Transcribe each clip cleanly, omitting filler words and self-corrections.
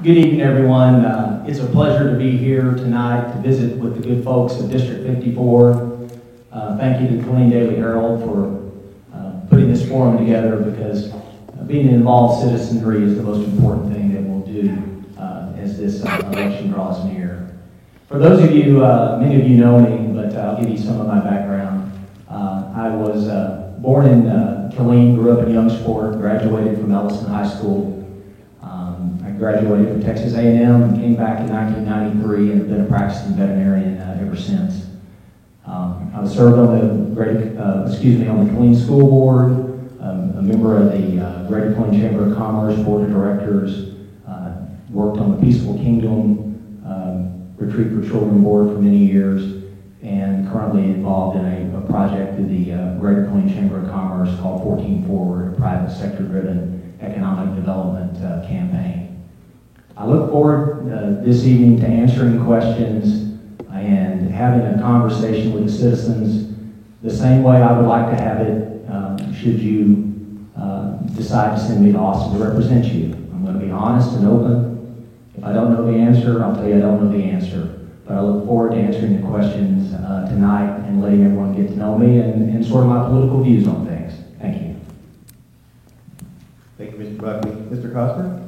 Good evening, everyone. It's a pleasure to be here tonight to visit with the good folks of District 54. Thank you to the Killeen Daily Herald for putting this forum together, because being an involved citizenry is the most important thing that we'll do as this election draws near. For those of you, many of you know me, but I'll give you some of my background. I was born in Killeen, grew up in Youngsport, graduated from Ellison High School. I graduated from Texas A&M and came back in 1993 and have been a practicing veterinarian ever since. I was served on the Killeen School Board, a member of the Greater Killeen Chamber of Commerce Board of Directors, worked on the Peaceful Kingdom Retreat for Children Board for many years, and currently involved in a project through the Greater Killeen Chamber of Commerce called 14 Forward, a private sector-driven economic development campaign. I look forward this evening to answering questions and having a conversation with the citizens the same way I would like to have it should you decide to send me to Austin to represent you. I'm going to be honest and open. If I don't know the answer, I'll tell you I don't know the answer. But I look forward to answering the questions tonight and letting everyone get to know me and sort of my political views on things. Thank you. Thank you, Mr. Buckley. Mr. Cosper?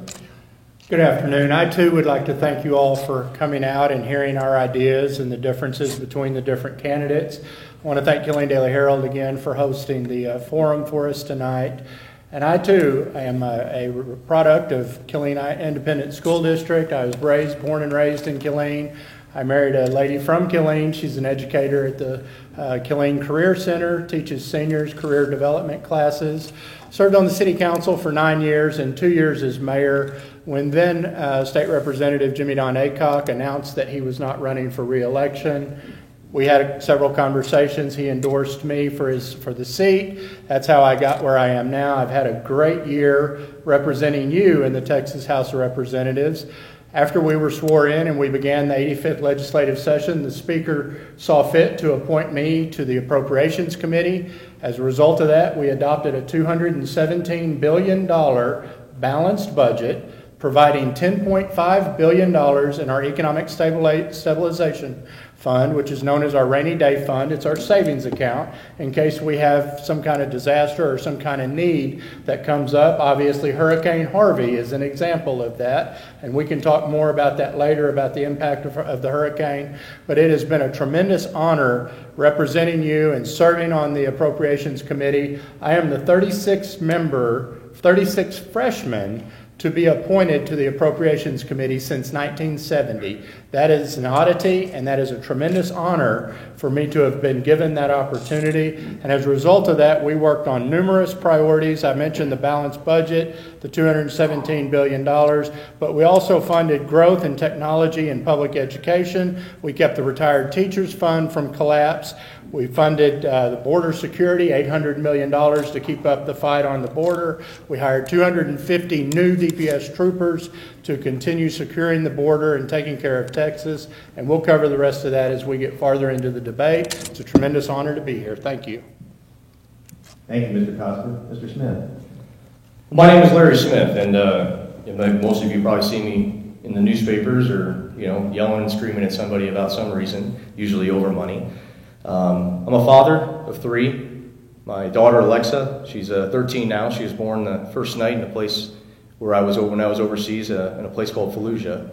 Good afternoon. I too would like to thank you all for coming out and hearing our ideas and the differences between the different candidates. I want to thank Killeen Daily Herald again for hosting the forum for us tonight. And I too am a product of Killeen Independent School District. I was born and raised in Killeen. I married a lady from Killeen. She's an educator at the Killeen Career Center, teaches seniors career development classes. Served on the city council for 9 years and 2 years as mayor, when then State Representative Jimmy Don Aycock announced that he was not running for re-election. We had several conversations. He endorsed me for the seat. That's how I got where I am now. I've had a great year representing you in the Texas House of Representatives. After we were sworn in and we began the 85th legislative session, the Speaker saw fit to appoint me to the Appropriations Committee. As a result of that, we adopted a $217 billion balanced budget, providing $10.5 billion in our Economic Stabilization Fund, which is known as our Rainy Day Fund. It's our savings account in case we have some kind of disaster or some kind of need that comes up. Obviously, Hurricane Harvey is an example of that, and we can talk more about that later, about the impact of the hurricane. But it has been a tremendous honor representing you and serving on the Appropriations Committee. I am the 36th freshman to be appointed to the Appropriations Committee since 1970. That is an oddity, and that is a tremendous honor for me to have been given that opportunity. And as a result of that, we worked on numerous priorities. I mentioned the balanced budget, the $217 billion, but we also funded growth in technology and public education. We kept the Retired Teachers Fund from collapse. We funded the border security, $800 million to keep up the fight on the border. We hired 250 new DPS troopers to continue securing the border and taking care of Texas. And we'll cover the rest of that as we get farther into the debate. It's a tremendous honor to be here. Thank you. Thank you, Mr. Cosper. Mr. Smith? My name is Larry Smith, and most of you probably see me in the newspapers or yelling and screaming at somebody about some reason, usually over money. I'm a father of 3. My daughter Alexa, she's 13 now. She was born the first night in a place where I was when I was overseas, in a place called Fallujah.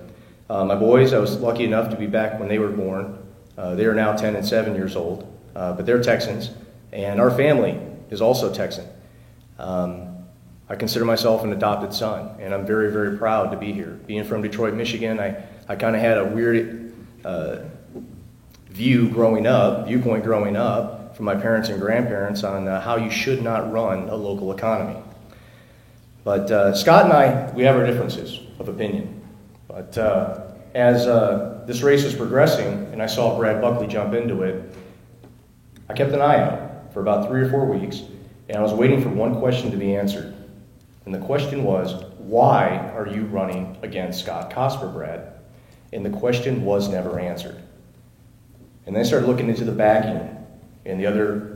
My boys, I was lucky enough to be back when they were born. They are now 10 and 7 years old, but they're Texans, and our family is also Texan. I consider myself an adopted son, and I'm very, very proud to be here. Being from Detroit, Michigan, I kind of had a weird viewpoint growing up from my parents and grandparents on how you should not run a local economy. But Scott and I, we have our differences of opinion. But as this race was progressing and I saw Brad Buckley jump into it, I kept an eye out for about 3 or 4 weeks, and I was waiting for one question to be answered. And the question was, why are you running against Scott Cosper, Brad? And the question was never answered. And then I started looking into the backing and the other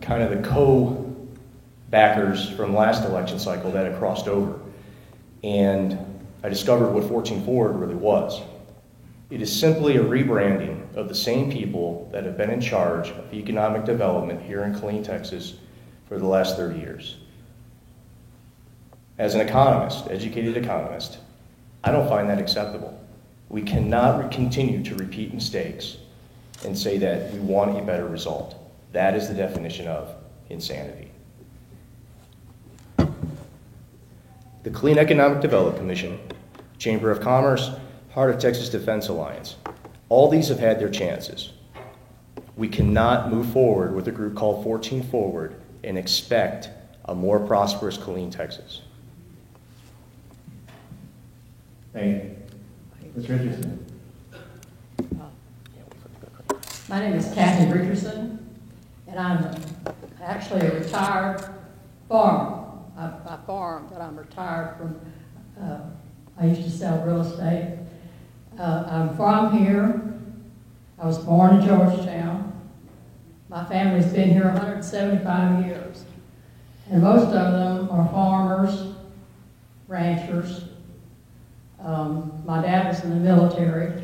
kind of the co-backers from last election cycle that had crossed over. And I discovered what 14 Forward really was. It is simply a rebranding of the same people that have been in charge of economic development here in Killeen, Texas for the last 30 years. As an economist, educated economist, I don't find that acceptable. We cannot continue to repeat mistakes and say that we want a better result. That is the definition of insanity. The Killeen Economic Development Commission, Chamber of Commerce, Heart of Texas Defense Alliance, all these have had their chances. We cannot move forward with a group called 14 Forward and expect a more prosperous Killeen, Texas. Thank you. Ms. Richardson. My name is Kathy Richardson, and I'm actually a retired farmer. I farm, but I'm retired from, I used to sell real estate. I'm from here. I was born in Georgetown. My family's been here 175 years. And most of them are farmers, ranchers. My dad was in the military,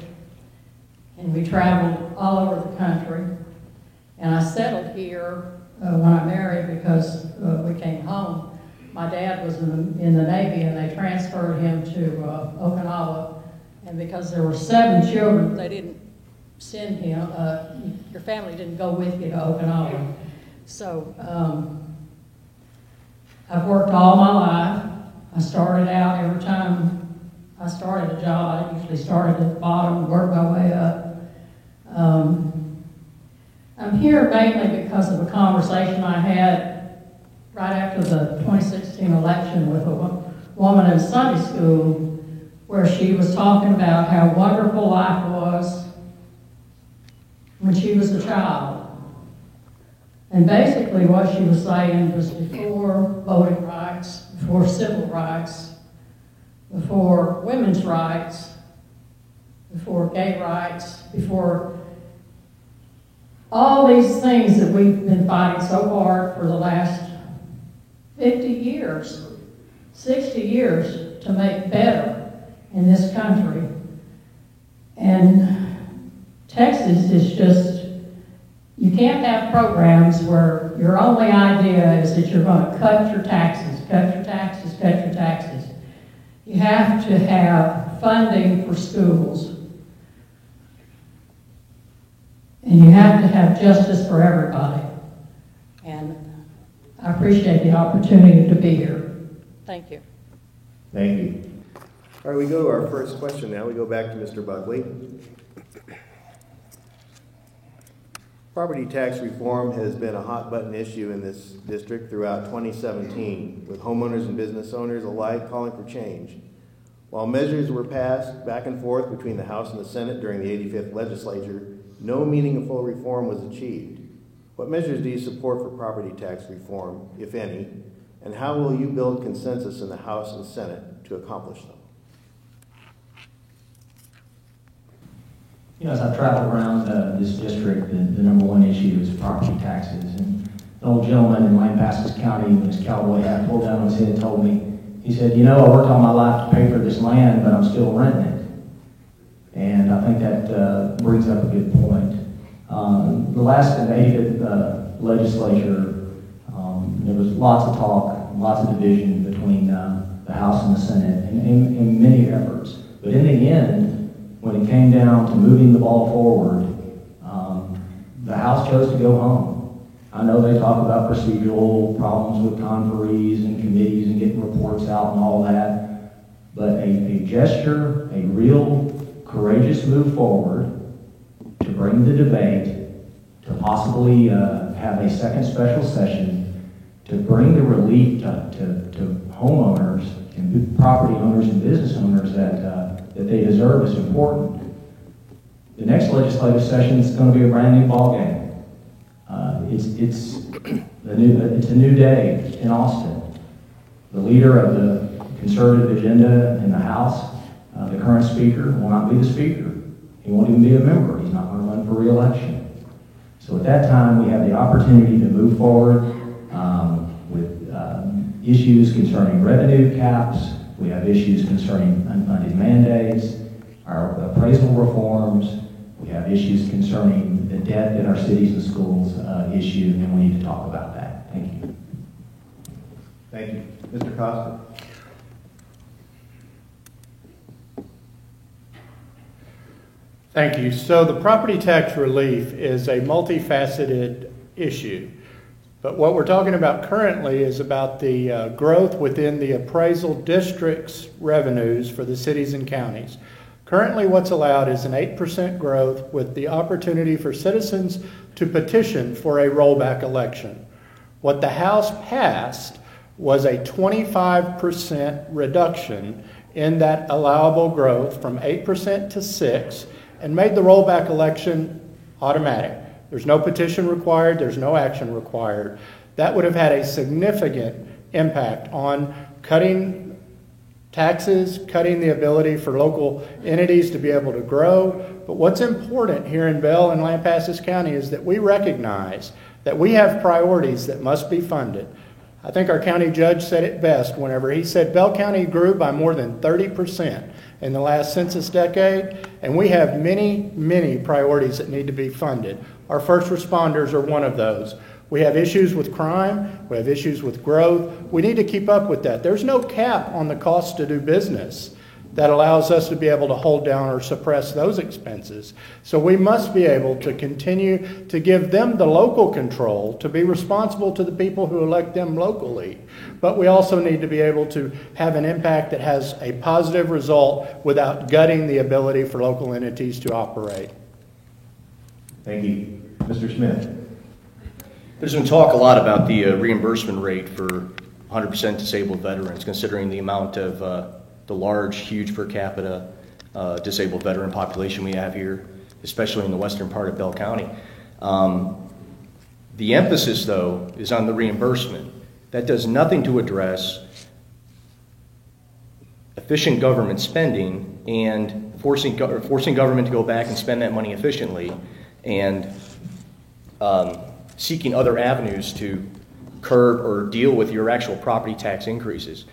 and we traveled all over the country. And I settled here when I married because we came home. My dad was in the Navy, and they transferred him to Okinawa. And because there were 7 children, they didn't send him. Your family didn't go with you to Okinawa. So I've worked all my life. I started out every time I started a job, I usually started at the bottom and worked my way up. I'm here mainly because of a conversation I had right after the 2016 election with a woman in Sunday school, where she was talking about how wonderful life was when she was a child. And basically what she was saying was before voting rights, before civil rights, before women's rights, before gay rights, before all these things that we've been fighting so hard for the last 50 years, 60 years to make better in this country. And Texas is just, you can't have programs where your only idea is that you're going to cut your taxes, cut your taxes, cut your taxes. You have to have funding for schools. And you have to have justice for everybody. And I appreciate the opportunity to be here. Thank you. Thank you. All right, we go to our first question now. We go back to Mr. Buckley. Property tax reform has been a hot button issue in this district throughout 2017, with homeowners and business owners alike calling for change. While measures were passed back and forth between the House and the Senate during the 85th legislature, no meaningful reform was achieved. What measures do you support for property tax reform, if any, and how will you build consensus in the House and Senate to accomplish them? You know, as I've traveled around this district, the number one issue is property taxes. And the old gentleman in Lampasas County with his cowboy hat pulled down on his head and told me, he said, you know, I worked all my life to pay for this land, but I'm still renting it. And I think that brings up a good point. The last 85th legislature, there was lots of talk, lots of division between the House and the Senate, and many efforts. But in the end, when it came down to moving the ball forward, the House chose to go home. I know they talk about procedural problems with conferees and committees and getting reports out and all that, but a gesture, a real courageous move forward to bring the debate, to possibly have a second special session, to bring the relief to homeowners and property owners and business owners that they deserve is important. The next legislative session is going to be a brand new ballgame. It's a new day in Austin. The leader of the conservative agenda in the House, the current speaker, will not be the speaker. He won't even be a member. He's not going to run for re-election. So at that time, we have the opportunity to move forward with issues concerning revenue caps, We have issues concerning unfunded mandates, our appraisal reforms. We have issues concerning the debt that our cities and schools issue, and we need to talk about that. Thank you. Thank you. Mr. Costa? Thank you. So the property tax relief is a multifaceted issue. But what we're talking about currently is about the growth within the appraisal district's revenues for the cities and counties. Currently, what's allowed is an 8% growth with the opportunity for citizens to petition for a rollback election. What the House passed was a 25% reduction in that allowable growth from 8% to 6%, and made the rollback election automatic. There's no petition required, there's no action required. That would have had a significant impact on cutting taxes, cutting the ability for local entities to be able to grow. But what's important here in Bell and Lampasas County is that we recognize that we have priorities that must be funded. I think our county judge said it best whenever he said Bell County grew by more than 30% in the last census decade, and we have many, many priorities that need to be funded. Our first responders are one of those. We have issues with crime, we have issues with growth. We need to keep up with that. There's no cap on the cost to do business that allows us to be able to hold down or suppress those expenses. So we must be able to continue to give them the local control to be responsible to the people who elect them locally. But we also need to be able to have an impact that has a positive result without gutting the ability for local entities to operate. Thank you. Mr. Smith? There's been talk a lot about the reimbursement rate for 100% disabled veterans, considering the amount of the large, huge per capita disabled veteran population we have here, especially in the western part of Bell County. The emphasis, though, is on the reimbursement. That does nothing to address efficient government spending and forcing government to go back and spend that money efficiently, and seeking other avenues to curb or deal with your actual property tax increases.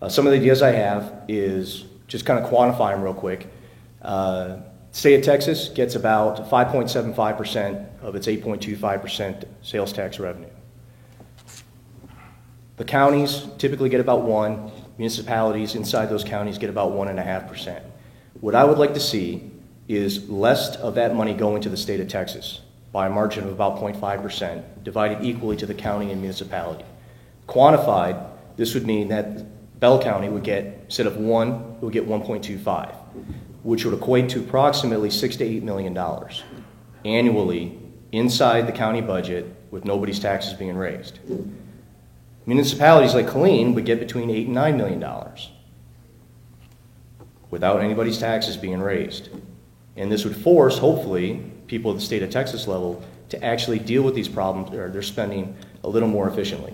Some of the ideas I have is just kind of quantify them real quick. State of Texas gets about 5.75% of its 8.25% sales tax revenue. The counties typically get about 1%. Municipalities inside those counties get about 1.5%. What I would like to see is less of that money going to the state of Texas by a margin of about 0.5%, divided equally to the county and municipality. Quantified, this would mean that Bell County would get, instead of 1, it would get 1.25, which would equate to approximately $6 to $8 million annually inside the county budget with nobody's taxes being raised. Municipalities like Killeen would get between $8 and $9 million without anybody's taxes being raised. And this would force, hopefully, people at the state of Texas level to actually deal with these problems, or their spending, a little more efficiently.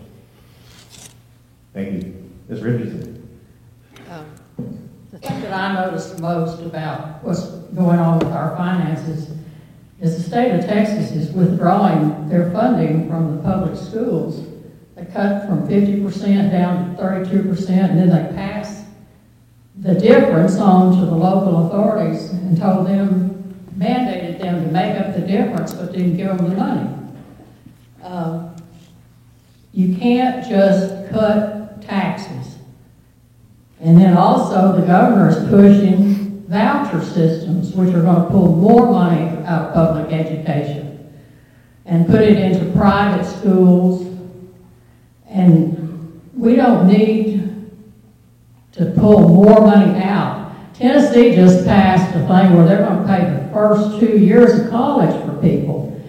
Thank you. Ms. Richardson? The thing that I noticed most about what's going on with our finances is the state of Texas is withdrawing their funding from the public schools. They cut from 50% down to 32%, and then they passed the difference on to the local authorities and told them, mandated them to make up the difference, but didn't give them the money. You can't just cut taxes. And then also the governor is pushing voucher systems, which are going to pull more money out of public education and put it into private schools. And we don't need to pull more money out. Tennessee just passed a thing where they're going to pay the first 2 years of college for people.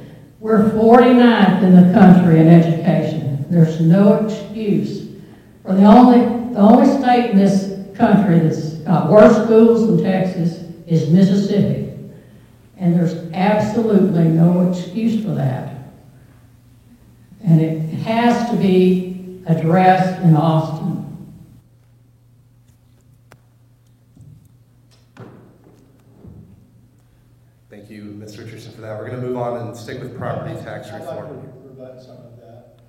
We're 49th in the country in education. There's no excuse. For the only state in this country that's got worse schools than Texas is Mississippi. And there's absolutely no excuse for that. And it has to be addressed in Austin. Thank you, Ms. Richardson, for that. We're going to move on and stick with property tax reform. rebut some of that.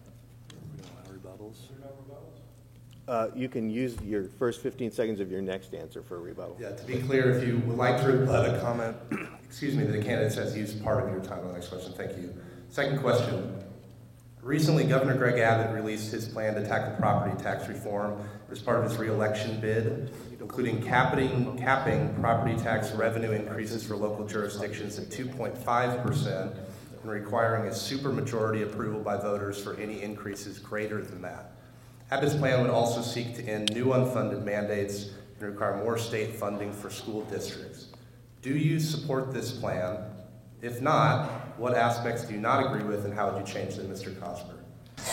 You can use your first 15 seconds of your next answer for a rebuttal. Yeah, to be clear, if you would like to rebut a comment, excuse me, that a candidate says use part of your time on the next question. Thank you. Second question. Recently, Governor Greg Abbott released his plan to tackle property tax reform as part of his re-election bid, including capping property tax revenue increases for local jurisdictions at 2.5% and requiring a supermajority approval by voters for any increases greater than that. Abbott's plan would also seek to end new unfunded mandates and require more state funding for school districts. Do you support this plan? If not, what aspects do you not agree with, and how would you change them, Mr. Cosper?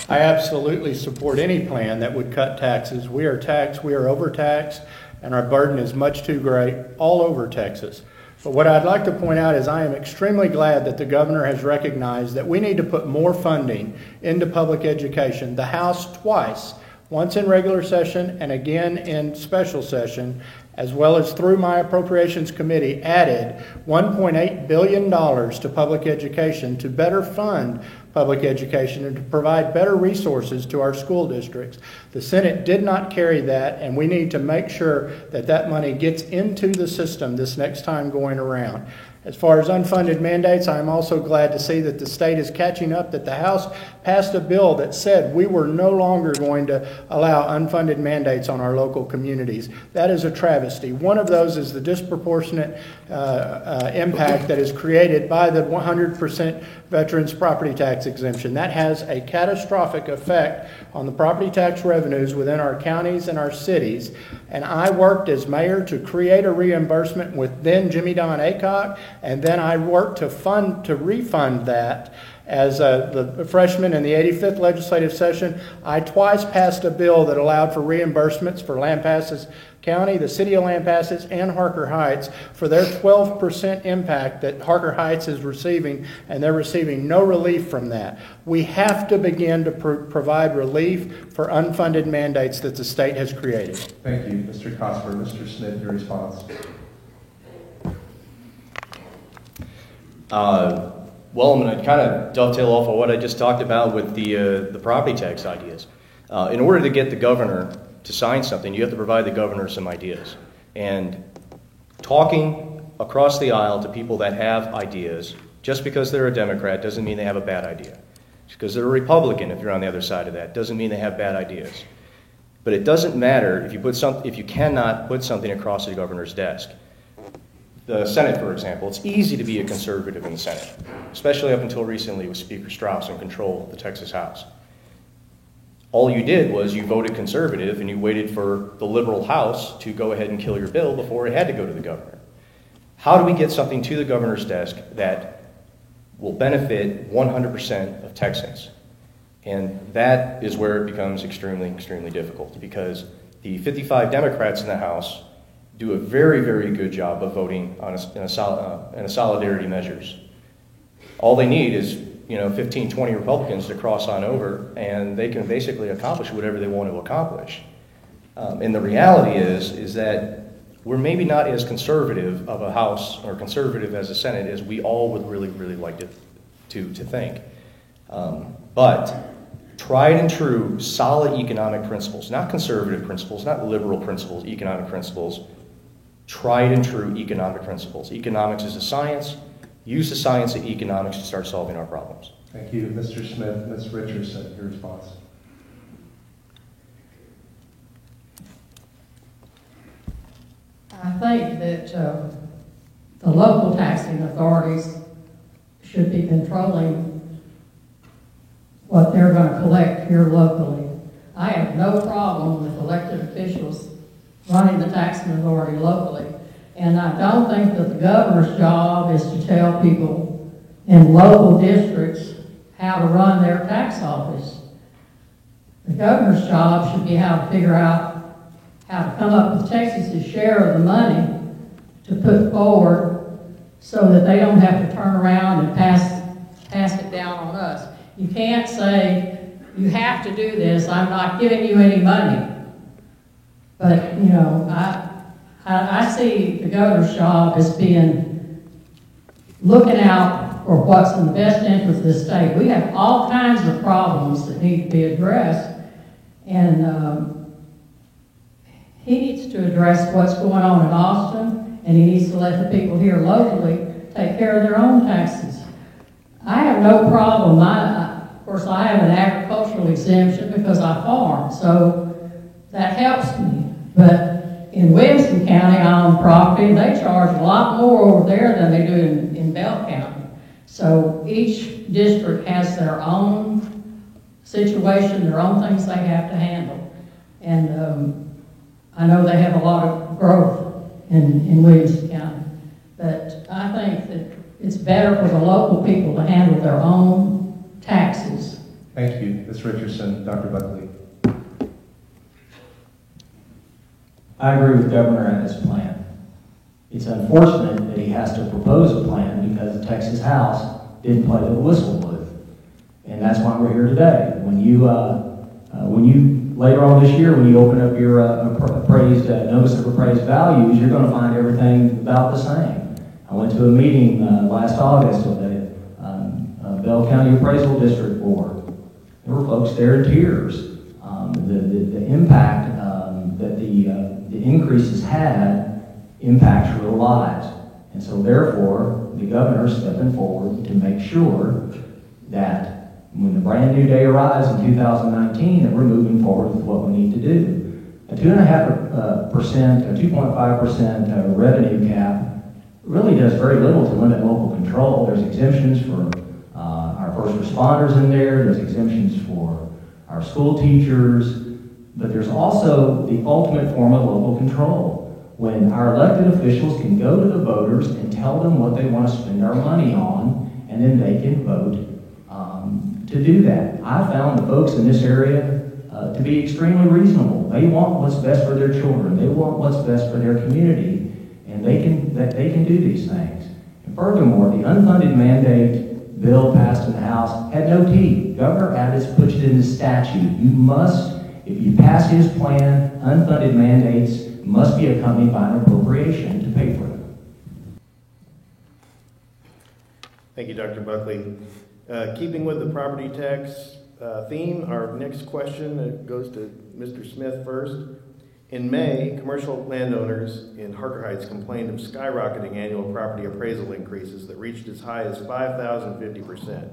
I absolutely support any plan that would cut taxes. We are taxed, we are overtaxed, and our burden is much too great all over Texas. But what I'd like to point out is I am extremely glad that the governor has recognized that we need to put more funding into public education. The House twice, once in regular session and again in special session, as well as through my Appropriations Committee, added $1.8 billion to public education to better fund public education and to provide better resources to our school districts. The Senate did not carry that, and we need to make sure that that money gets into the system this next time going around. As far as unfunded mandates, I'm also glad to see that the state is catching up, that the House passed a bill that said we were no longer going to allow unfunded mandates on our local communities. That is a travesty. One of those is the disproportionate impact that is created by the 100% veterans property tax exemption. That has a catastrophic effect on the property tax revenues within our counties and our cities. And I worked as mayor to create a reimbursement with then Jimmy Don Aycock, and then I worked to refund that. As the freshman in the 85th legislative session, I twice passed a bill that allowed for reimbursements for Lampasas County, the city of Lampasas, and Harker Heights for their 12% impact that Harker Heights is receiving, and they're receiving no relief from that. We have to begin to provide relief for unfunded mandates that the state has created. Thank you, Mr. Cosper. Mr. Smith, your response. Well, I'm going to kind of dovetail off of what I just talked about with the property tax ideas. In order to get the governor to sign something, you have to provide the governor some ideas. And talking across the aisle to people that have ideas, just because they're a Democrat doesn't mean they have a bad idea. Just because they're a Republican, if you're on the other side of that, doesn't mean they have bad ideas. But it doesn't matter if you cannot put something across the governor's desk. The Senate, for example, it's easy to be a conservative in the Senate, especially up until recently with Speaker Strauss in control of the Texas House. All you did was you voted conservative and you waited for the liberal House to go ahead and kill your bill before it had to go to the governor. How do we get something to the governor's desk that will benefit 100% of Texans? And that is where it becomes extremely, extremely difficult, because the 55 Democrats in the House do a very, very good job of voting on in solidarity measures. All they need is 15, 20 Republicans to cross on over, and they can basically accomplish whatever they want to accomplish. And the reality is that we're maybe not as conservative of a House or conservative as a Senate as we all would really, really like to think. But tried and true, solid economic principles, not conservative principles, not liberal principles, economic principles, tried and true economic principles. Economics is a science. Use the science of economics to start solving our problems. Thank you, Mr. Smith. Ms. Richardson, your response. I think that the local taxing authorities should be controlling what they're going to collect here locally. I have no problem with elected officials running the taxing authority locally. And I don't think that the governor's job is to tell people in local districts how to run their tax office. The governor's job should be how to figure out how to come up with Texas's share of the money to put forward so that they don't have to turn around and pass it down on us. You can't say, you have to do this, I'm not giving you any money. But, I see the governor's job as being looking out for what's in the best interest of the state. We have all kinds of problems that need to be addressed, and he needs to address what's going on in Austin, and he needs to let the people here locally take care of their own taxes. I have no problem. Of course, I have an agricultural exemption because I farm, so that helps me. But in Williamson County, I own property, and they charge a lot more over there than they do in Bell County. So each district has their own situation, their own things they have to handle. And I know they have a lot of growth in Williamson County. But I think that it's better for the local people to handle their own taxes. Thank you, Ms. Richardson. Dr. Buckley. I agree with Governor and his plan. It's unfortunate that he has to propose a plan because the Texas House didn't play the whistle would. And that's why we're here today. When you later on this year, when you open up your notice of appraised values, you're going to find everything about the same. I went to a meeting last August with the Bell County Appraisal District Board. There were folks there in tears. The impact that the increases had impacts real lives. And so therefore, the governor's stepping forward to make sure that when the brand new day arrives in 2019, that we're moving forward with what we need to do. A 2.5%, a 2.5% revenue cap really does very little to limit local control. There's exemptions for our first responders in there. There's exemptions for our school teachers. But there's also the ultimate form of local control, when our elected officials can go to the voters and tell them what they want to spend our money on, and then they can vote to do that. I found the folks in this area to be extremely reasonable. They want what's best for their children. They want what's best for their community, and they can do these things. And furthermore, the unfunded mandate bill passed in the House had no teeth. Governor Abbott put it in the statute. You must, if you pass his plan, unfunded mandates must be accompanied by an appropriation to pay for them. Thank you, Dr. Buckley. Keeping with the property tax theme, our next question goes to Mr. Smith first. In May, commercial landowners in Harker Heights complained of skyrocketing annual property appraisal increases that reached as high as 5,050%.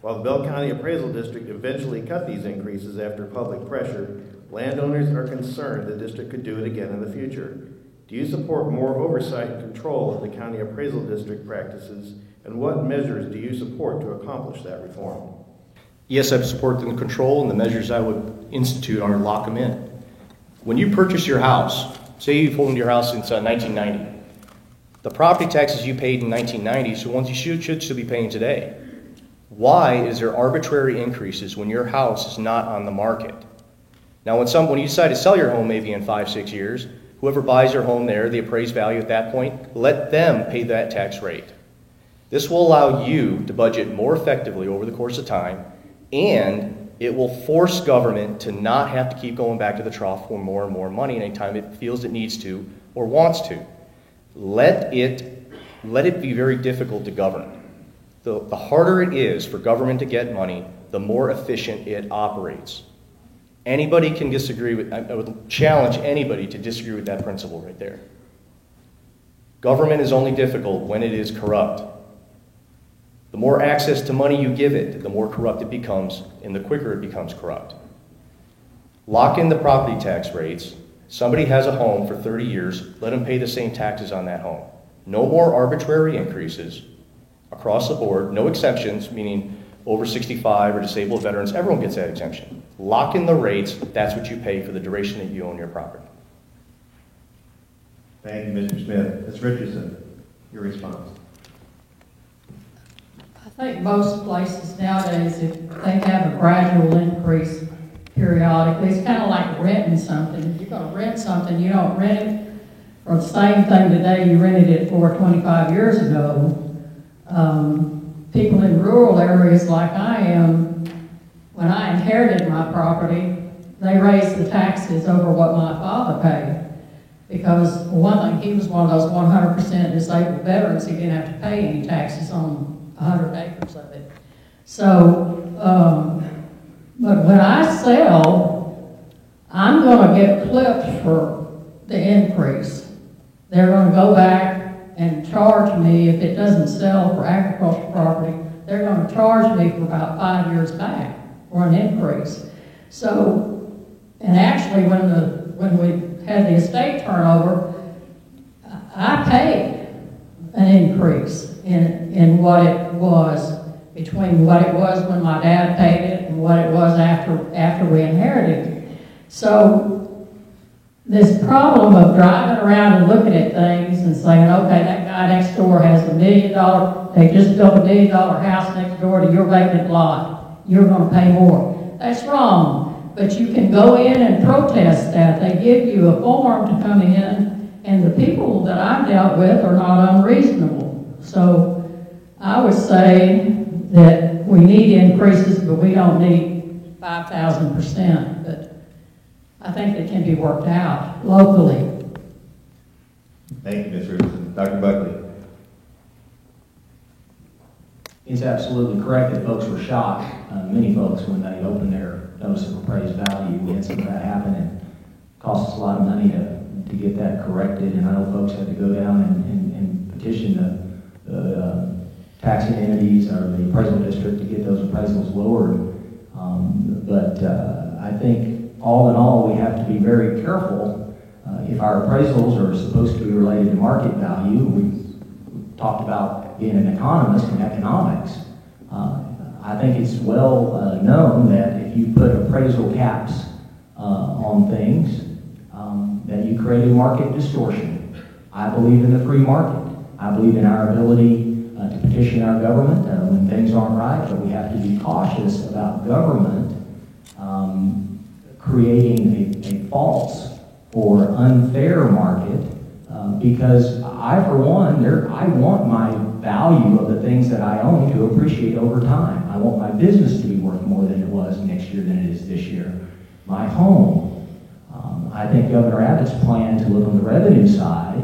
While the Bell County Appraisal District eventually cut these increases after public pressure, landowners are concerned the district could do it again in the future. Do you support more oversight and control of the county appraisal district practices, and what measures do you support to accomplish that reform? Yes, I support the control, and the measures I would institute are lock them in. When you purchase your house, say you've owned your house since 1990, the property taxes you paid in 1990 so ones you should still be paying today. Why is there arbitrary increases when your house is not on the market? Now, when you decide to sell your home maybe in 5-6 years, whoever buys your home there, the appraised value at that point, let them pay that tax rate. This will allow you to budget more effectively over the course of time, and it will force government to not have to keep going back to the trough for more and more money anytime it feels it needs to or wants to. Let it be very difficult to govern. The harder it is for government to get money, the more efficient it operates. Anybody can disagree with, I would challenge anybody to disagree with that principle right there. Government is only difficult when it is corrupt. The more access to money you give it, the more corrupt it becomes, and the quicker it becomes corrupt. Lock in the property tax rates. Somebody has a home for 30 years, let them pay the same taxes on that home. No more arbitrary increases across the board, no exceptions, meaning over 65 or disabled veterans, everyone gets that exemption. Lock in the rates, that's what you pay for the duration that you own your property. Thank you, Mr. Smith. Ms. Richardson, your response. I think most places nowadays, if they have a gradual increase periodically, it's kind of like renting something. If you're going to rent something, you don't rent it for the same thing today you rented it for 25 years ago. People in rural areas like I am, when I inherited my property, they raised the taxes over what my father paid. Because for one thing, he was one of those 100% disabled veterans. He didn't have to pay any taxes on 100 acres of it. So, but when I sell, I'm going to get clipped for the increase. They're gonna go back and charge me, if it doesn't sell for agricultural property, they're gonna charge me for about 5 years back for an increase. So, and actually when we had the estate turnover, I paid an increase in what it was, between what it was when my dad paid it and what it was after we inherited it. So this problem of driving around and looking at things and saying, okay, that guy next door has $1 million, they just built $1 million house next door to your vacant lot, you're gonna pay more. That's wrong, but you can go in and protest that. They give you a form to come in, and the people that I've dealt with are not unreasonable. So I would say that we need increases, but we don't need 5,000%. But I think they can be worked out locally. Thank you, Ms. Richardson. Dr. Buckley. It's absolutely correct that folks were shocked, many folks, when they opened their notice of appraised value. We had some of that happen, and it cost us a lot of money to get that corrected, and I know folks had to go down and petition the taxing entities or the appraisal district to get those appraisals lowered. But I think all in all, we have to be very careful. If our appraisals are supposed to be related to market value, we talked about being an economist in economics. I think it's well known that if you put appraisal caps on things, that you create a market distortion. I believe in the free market. I believe in our ability to petition our government when things aren't right, but we have to be cautious about government creating a false or unfair market, because I, for one, I want my value of the things that I own to appreciate over time. I want my business to be worth more than it was next year than it is this year. My home. I think Governor Abbott's plan to look on the revenue side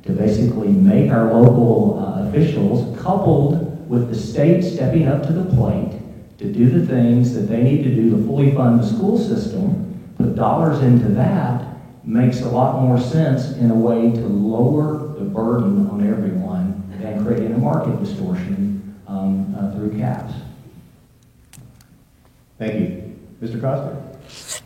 to basically make our local officials, coupled with the state stepping up to the plate to do the things that they need to do to fully fund the school system, put dollars into that, makes a lot more sense in a way to lower the burden on everyone than creating a market distortion through caps. Thank you. Mr. Costa.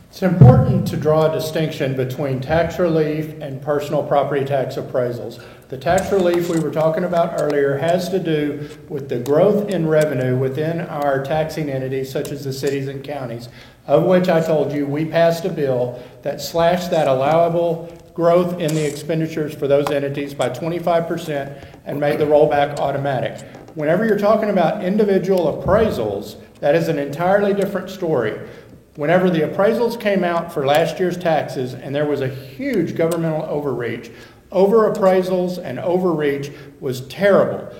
It's important to draw a distinction between tax relief and personal property tax appraisals. The tax relief we were talking about earlier has to do with the growth in revenue within our taxing entities, such as the cities and counties, of which I told you we passed a bill that slashed that allowable growth in the expenditures for those entities by 25% and made the rollback automatic. Whenever you're talking about individual appraisals, that is an entirely different story. Whenever the appraisals came out for last year's taxes and there was a huge governmental overreach, over-appraisals and overreach was terrible.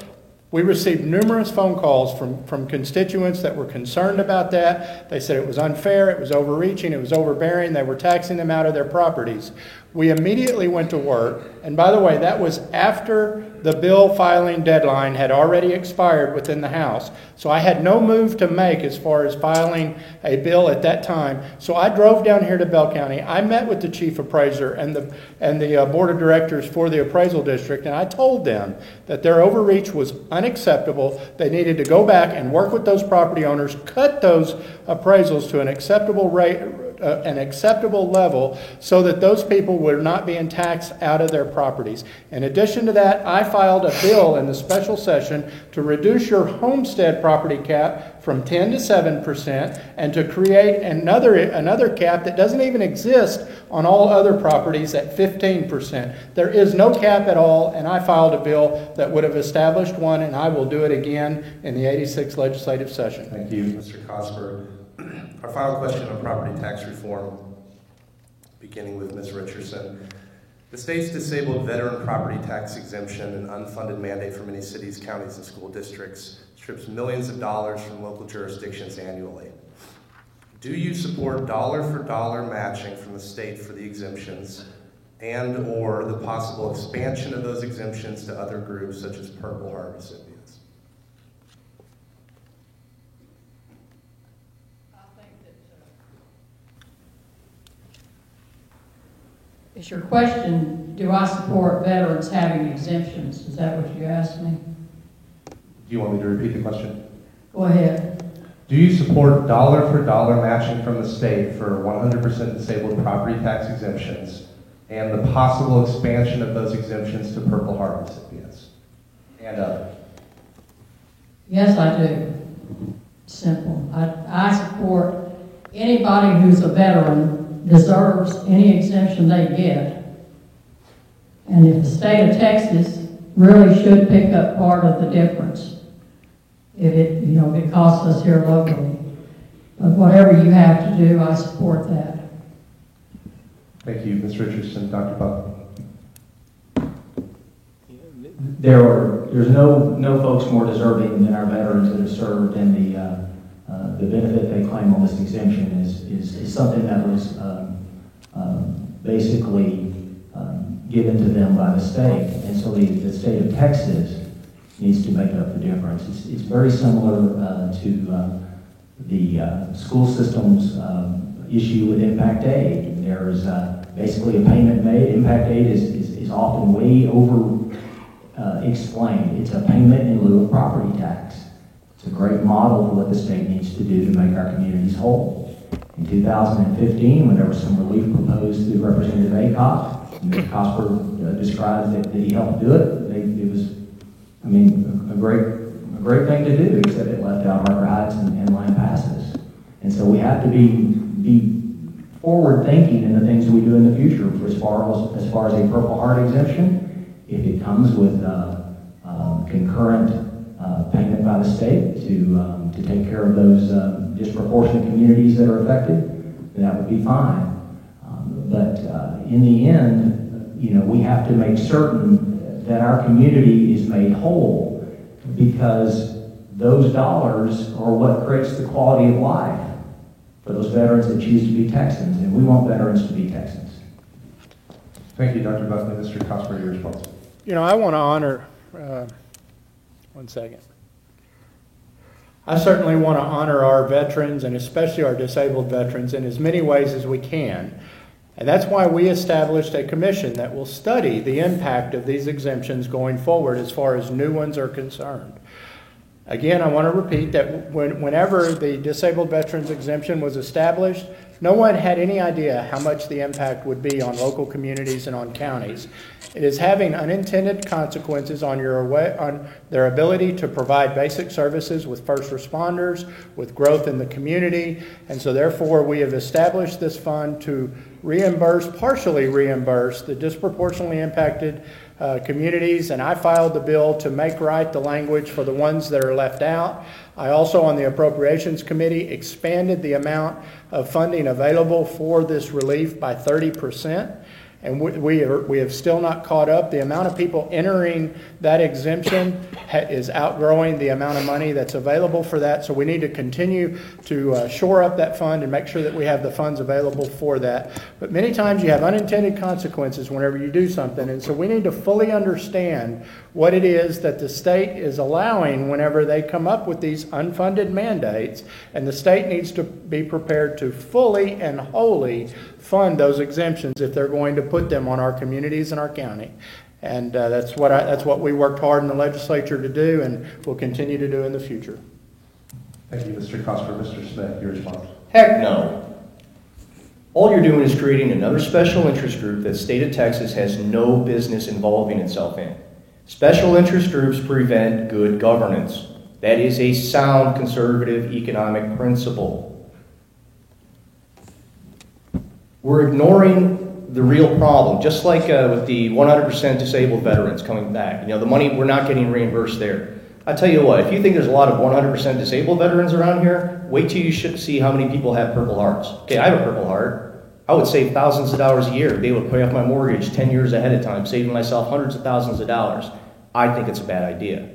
We received numerous phone calls from constituents that were concerned about that. They said it was unfair, it was overreaching, it was overbearing, they were taxing them out of their properties. We immediately went to work, and by the way, that was after the bill filing deadline had already expired within the House. So I had no move to make as far as filing a bill at that time. So I drove down here to Bell County. I met with the chief appraiser and the board of directors for the appraisal district, and I told them that their overreach was unacceptable. They needed to go back and work with those property owners, cut those appraisals to an acceptable rate, an acceptable level, so that those people were not being taxed out of their properties. In addition to that, I filed a bill in the special session to reduce your homestead property cap from 10 to 7% and to create another cap that doesn't even exist on all other properties at 15%. There is no cap at all, and I filed a bill that would have established one, and I will do it again in the 86th legislative session. Thank you, Mr. Cosper. Our final question on property tax reform, beginning with Ms. Richardson. The state's disabled veteran property tax exemption, an unfunded mandate for many cities, counties, and school districts, strips millions of dollars from local jurisdictions annually. Do you support dollar-for-dollar matching from the state for the exemptions and/or the possible expansion of those exemptions to other groups such as Purple Heart recipients? is your question, do I support veterans having exemptions? Is that what you asked me? Do you want me to repeat the question? Go ahead. Do you support dollar for dollar matching from the state for 100% disabled property tax exemptions and the possible expansion of those exemptions to Purple Heart recipients and others? Yes, I do. Simple. I support anybody who's a veteran deserves any exemption they get. And if the state of Texas really should pick up part of the difference, if it costs us here locally. But whatever you have to do, I support that. Thank you, Ms. Richardson. Dr. Buckley. There's no folks more deserving than our veterans that have served, and the benefit they claim on this exemption is something that was basically given to them by the state, and so the state of Texas needs to make up the difference. It's very similar to the school system's issue with impact aid. There's basically a payment made. Impact aid is often way over explained. It's a payment in lieu of property tax. It's a great model for what the state needs to do to make our communities whole. In 2015, when there was some relief proposed through Representative Acock, Mr. Cosper described that he helped do it. It was, a great thing to do, except it left out Harker Heights and Lampasas. And so we have to be forward thinking in the things we do in the future as far as a Purple Heart exemption. If it comes with concurrent payment by the state to take care of those disproportionate communities that are affected, then that would be fine. But in the end, we have to make certain that our community is made whole, because those dollars are what creates the quality of life for those veterans that choose to be Texans, and we want veterans to be Texans. Thank you, Dr. Buckley. Mr. Cosper, your response. I want to honor, one second. I certainly want to honor our veterans, and especially our disabled veterans, in as many ways as we can. And that's why we established a commission that will study the impact of these exemptions going forward as far as new ones are concerned. Again, I want to repeat that whenever the disabled veterans exemption was established, no one had any idea how much the impact would be on local communities and on counties. It is having unintended consequences on their ability to provide basic services with first responders, with growth in the community, and so therefore we have established this fund to partially reimburse the disproportionately impacted communities, and I filed the bill to make right the language for the ones that are left out. I also, on the Appropriations Committee, expanded the amount of funding available for this relief by 30%. And we have still not caught up. The amount of people entering that exemption is outgrowing the amount of money that's available for that. So we need to continue to shore up that fund and make sure that we have the funds available for that. But many times you have unintended consequences whenever you do something. And so we need to fully understand what it is that the state is allowing whenever they come up with these unfunded mandates. And the state needs to be prepared to fully and wholly fund those exemptions if they're going to put them on our communities and our county. And that's what we worked hard in the legislature to do, and will continue to do in the future. Thank you, Mr. Cosper. Mr. Smith, your response. Heck no. All you're doing is creating another special interest group that the state of Texas has no business involving itself in. Special interest groups prevent good governance. That is a sound conservative economic principle. We're ignoring the real problem, just like with the 100% disabled veterans coming back. The money, we're not getting reimbursed there. I tell you what, if you think there's a lot of 100% disabled veterans around here, wait till you see how many people have Purple Hearts. Okay, I have a Purple Heart. I would save thousands of dollars a year to be able to pay off my mortgage 10 years ahead of time, saving myself hundreds of thousands of dollars. I think it's a bad idea.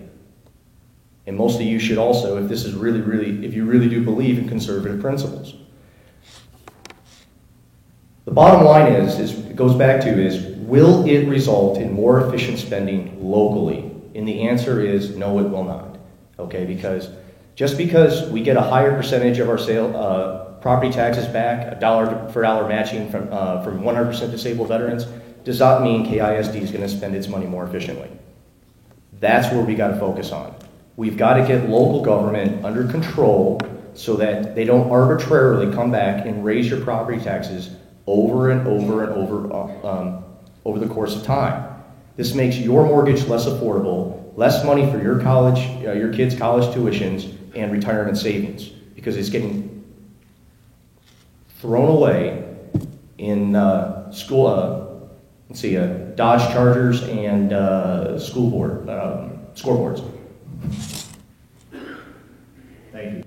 And most of you should also, if you really do believe in conservative principles. The bottom line it goes back to will it result in more efficient spending locally? And the answer is no, it will not. Okay, because just because we get a higher percentage of our property taxes back, a dollar for dollar matching from 100% disabled veterans, does not mean KISD is going to spend its money more efficiently. That's where we got to focus on. We've got to get local government under control so that they don't arbitrarily come back and raise your property taxes over and over and over the course of time. This makes your mortgage less affordable, less money for your college, your kids' college tuitions and retirement savings, because it's getting thrown away in school. Dodge Chargers and scoreboards. Thank you.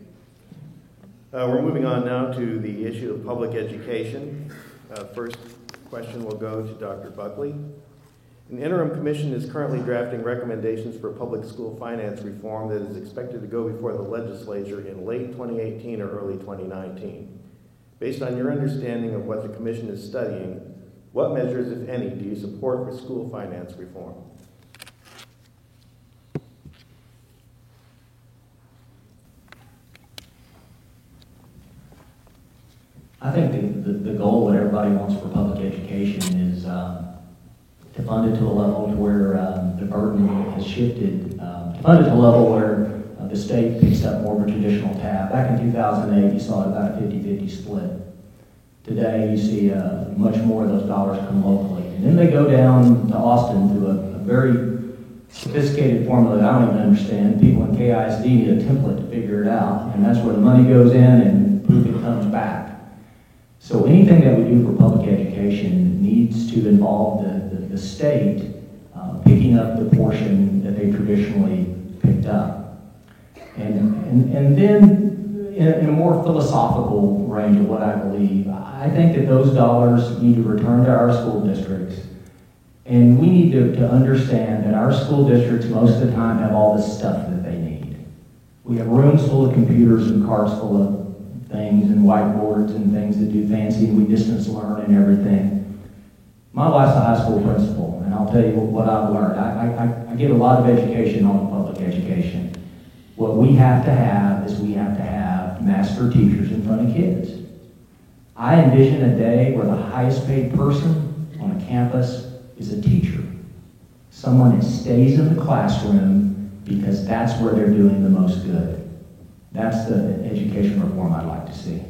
We're moving on now to the issue of public education. First question will go to Dr. Buckley. An interim commission is currently drafting recommendations for public school finance reform that is expected to go before the legislature in late 2018 or early 2019. Based on your understanding of what the commission is studying, what measures, if any, do you support for school finance reform? I think the goal that everybody wants for public education is to fund it to a level to where the burden has shifted, to fund it to a level where the state picks up more of a traditional tab. Back in 2008, you saw about a 50-50 split. Today, you see much more of those dollars come locally. And then they go down to Austin to a very sophisticated formula that I don't even understand. People in KISD need a template to figure it out, and that's where the money goes in and poof, it comes back. So anything that we do for public education needs to involve the state picking up the portion that they traditionally picked up. And then in a more philosophical range of what I believe, I think that those dollars need to return to our school districts. And we need to understand that our school districts most of the time have all this stuff that they need. We have rooms full of computers and carts full of things and whiteboards and things that do fancy, and we distance learn and everything. My wife's a high school principal, and I'll tell you what I've learned. I get a lot of education on public education. What we have to have is we have to have master teachers in front of kids. I envision a day where the highest paid person on a campus is a teacher. Someone that stays in the classroom because that's where they're doing the most good. That's the education reform I'd like to see.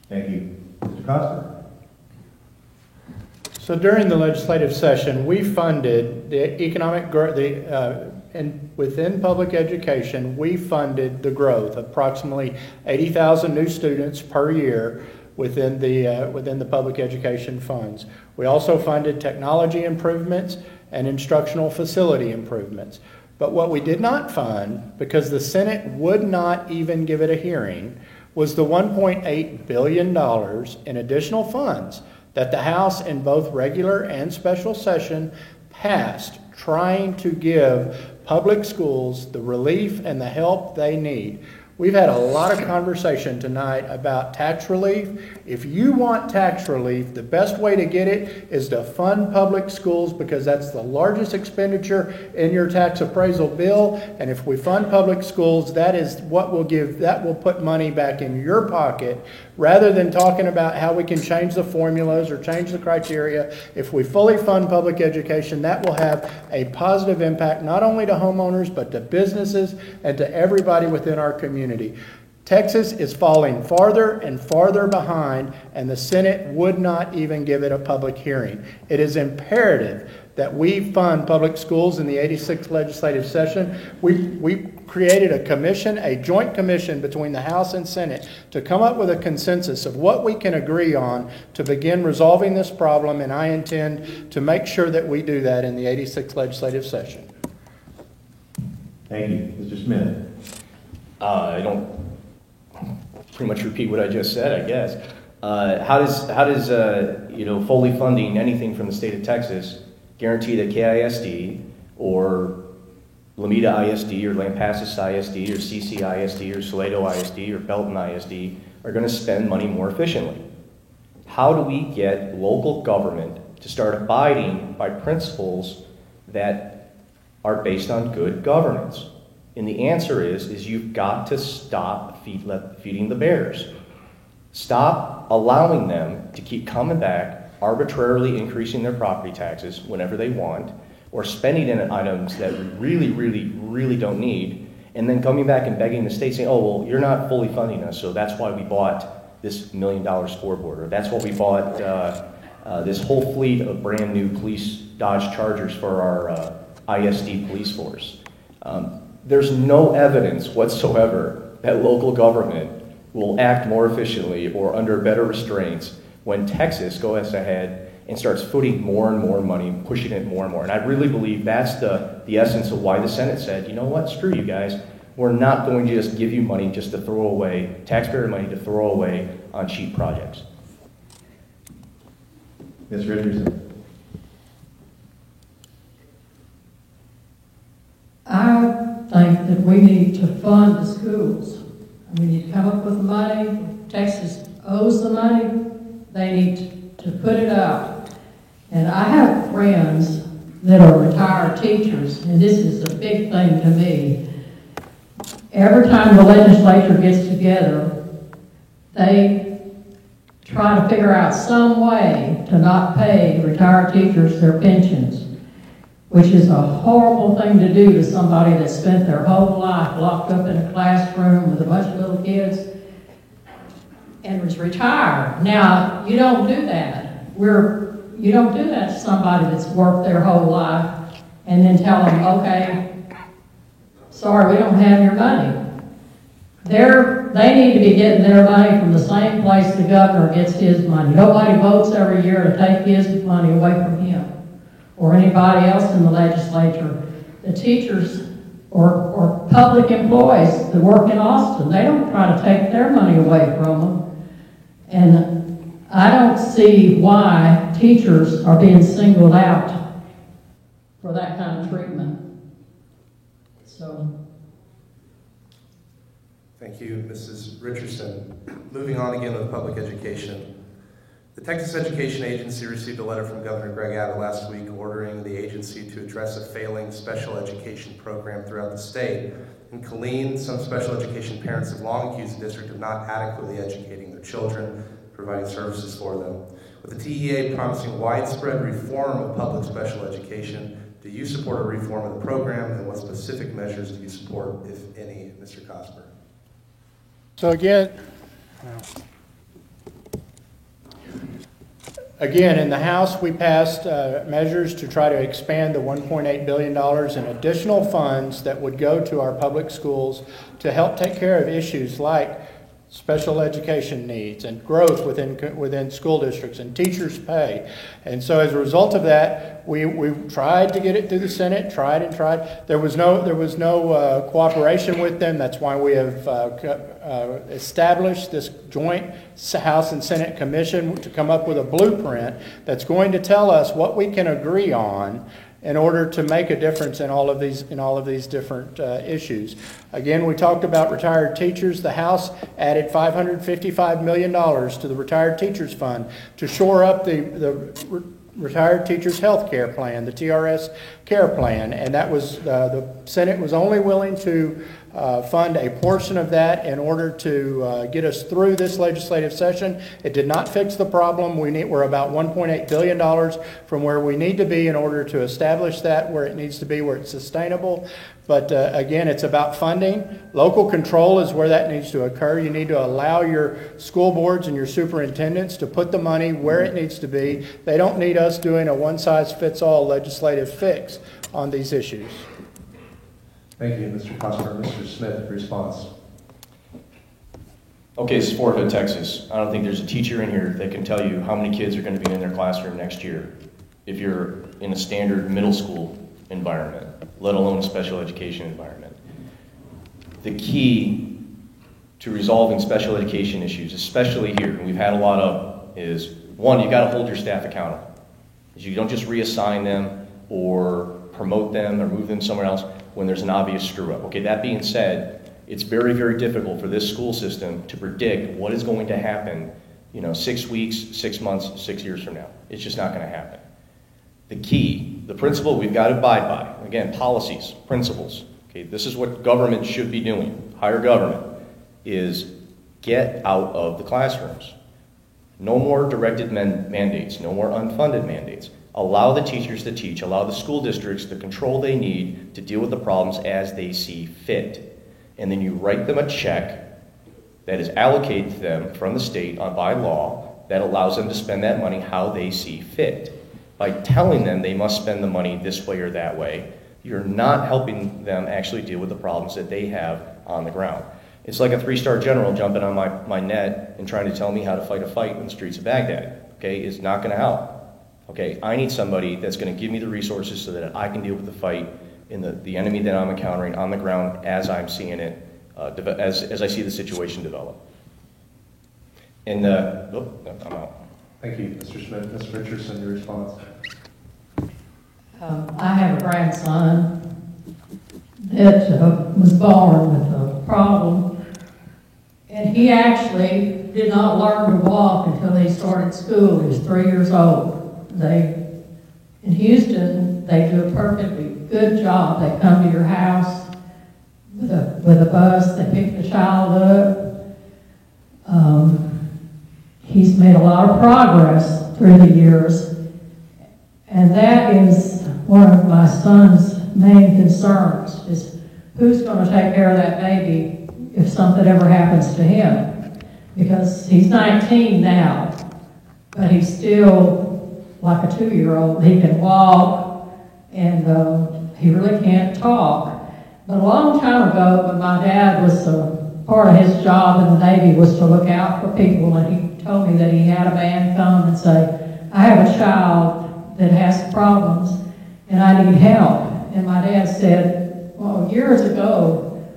Thank you. Mr. Costa? So during the legislative session, we funded the economic growth, and within public education, we funded the growth of approximately 80,000 new students per year within the public education funds. We also funded technology improvements and instructional facility improvements. But what we did not fund, because the Senate would not even give it a hearing, was the $1.8 billion in additional funds that the House in both regular and special session passed, trying to give public schools the relief and the help they need. We've had a lot of conversation tonight about tax relief. If you want tax relief, the best way to get it is to fund public schools, because that's the largest expenditure in your tax appraisal bill. And if we fund public schools, that is what will give, that will put money back in your pocket, rather than talking about how we can change the formulas or change the criteria. If we fully fund public education, that will have a positive impact not only to homeowners, but to businesses and to everybody within our community. Texas is falling farther and farther behind, and the Senate would not even give it a public hearing. It is imperative that we fund public schools in the 86th legislative session. We created a commission, a joint commission between the House and Senate, to come up with a consensus of what we can agree on to begin resolving this problem, and I intend to make sure that we do that in the 86th legislative session. Thank you. Mr. Smith? I don't pretty much repeat what I just said, I guess. How does fully funding anything from the state of Texas guarantee that KISD or Lomita ISD or Lampasas ISD or CC ISD or Salado ISD or Belton ISD are going to spend money more efficiently? How do we get local government to start abiding by principles that are based on good governance? And the answer is you've got to stop feeding the bears. Stop allowing them to keep coming back, arbitrarily increasing their property taxes whenever they want, or spending it on items that we really don't need, and then coming back and begging the state saying, oh, well, you're not fully funding us, so that's why we bought this $1 million scoreboard, or that's why we bought this whole fleet of brand new police Dodge Chargers for our ISD police force. There's no evidence whatsoever that local government will act more efficiently or under better restraints when Texas goes ahead and starts putting more and more money, pushing it more and more. And I really believe that's the essence of why the Senate said, you know what, screw you guys. We're not going to just give you money just to throw away, taxpayer money to throw away on cheap projects. Ms. Richardson. I think that we need to fund the schools. We need to come up with the money. Texas owes the money. They need to put it out. And I have friends that are retired teachers, and this is a big thing to me. Every time the legislature gets together, they try to figure out some way to not pay retired teachers their pensions, which is a horrible thing to do to somebody that spent their whole life locked up in a classroom with a bunch of little kids and was retired. Now, you don't do that. You don't do that to somebody that's worked their whole life and then tell them, okay, sorry, we don't have your money. They need to be getting their money from the same place the governor gets his money. Nobody votes every year to take his money away from him or anybody else in the legislature. The teachers or public employees that work in Austin, they don't try to take their money away from them. And I don't see why teachers are being singled out for that kind of treatment. So. Thank you, Mrs. Richardson. Moving on again with public education. The Texas Education Agency received a letter from Governor Greg Abbott last week ordering the agency to address a failing special education program throughout the state. In Killeen, some special education parents have long accused the district of not adequately educating their children, providing services for them. With the TEA promising widespread reform of public special education, do you support a reform of the program, and what specific measures do you support, if any, Mr. Cosper? So again, in the House, we passed measures to try to expand the $1.8 billion in additional funds that would go to our public schools to help take care of issues like special education needs and growth within school districts and teachers' pay. And so as a result of that, we tried to get it through the Senate, tried. There was no cooperation with them. That's why we have established this joint House and Senate commission to come up with a blueprint that's going to tell us what we can agree on in order to make a difference in all of these different issues. Again, we talked about retired teachers. The House added $555 million to the Retired Teachers Fund to shore up the Retired Teachers Health Care Plan, the TRS Care Plan, and that was the Senate was only willing to fund a portion of that in order to get us through this legislative session. It did not fix the problem. We're about $1.8 billion from where we need to be in order to establish that where it needs to be, where it's sustainable. But again, it's about funding. Local control is where that needs to occur. You need to allow your school boards and your superintendents to put the money where it needs to be. They don't need us doing a one-size-fits-all legislative fix on these issues. Thank you, Mr. Cosper. Mr. Smith, response. Okay, this is Fort Hood, Texas. I don't think there's a teacher in here that can tell you how many kids are going to be in their classroom next year if you're in a standard middle school environment, let alone a special education environment. The key to resolving special education issues, especially here, and we've had a lot of, is one, you got to hold your staff accountable. You don't just reassign them or promote them or move them somewhere else when there's an obvious screw up. Okay, that being said, it's very, very difficult for this school system to predict what is going to happen, 6 weeks, 6 months, 6 years from now. It's just not going to happen. The key, the principle we've got to abide by, again, policies, principles, Okay, this is what government should be doing, higher government, is get out of the classrooms. No more directed mandates, no more unfunded mandates. Allow the teachers to teach, allow the school districts the control they need to deal with the problems as they see fit. And then you write them a check that is allocated to them from the state by law that allows them to spend that money how they see fit. By telling them they must spend the money this way or that way, you're not helping them actually deal with the problems that they have on the ground. It's like a 3-star general jumping on my net and trying to tell me how to fight a fight in the streets of Baghdad. Okay, it's not going to help. Okay, I need somebody that's going to give me the resources so that I can deal with the fight in the enemy that I'm encountering on the ground as I'm seeing it, as I see the situation develop. And, I'm out. Thank you, Mr. Smith. Ms. Richardson, your response. I have a grandson that was born with a problem, and he actually did not learn to walk until he started school. He was 3 years old. In Houston, they do a perfectly good job. They come to your house with a bus. They pick the child up. He's made a lot of progress through the years, and that is one of my son's main concerns, is who's going to take care of that baby if something ever happens to him. Because he's 19 now, but he's still like a 2-year-old. He can walk, and he really can't talk. But a long time ago, when my dad was part of his job in the Navy was to look out for people, and he told me that he had a man come and say, I have a child that has problems, and I need help. And my dad said, well, years ago,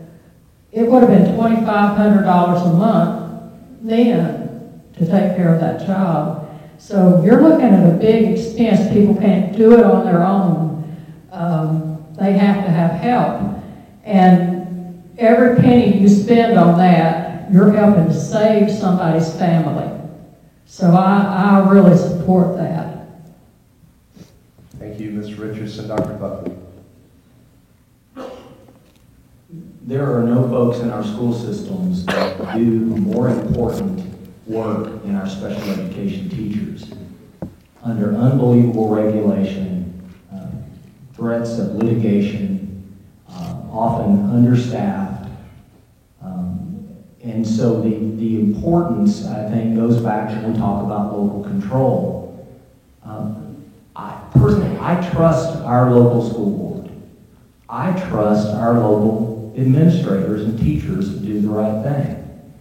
it would have been $2,500 a month then to take care of that child. So you're looking at a big expense. People can't do it on their own. They have to have help. And every penny you spend on that, you're helping to save somebody's family. So I really support that. Thank you, Ms. Richardson. Dr. Buckley. There are no folks in our school systems that do more important work than our special education teachers. Under unbelievable regulation, threats of litigation, often understaffed. And so the importance, I think, goes back to when we talk about local control. Personally, I trust our local school board. I trust our local administrators and teachers to do the right thing.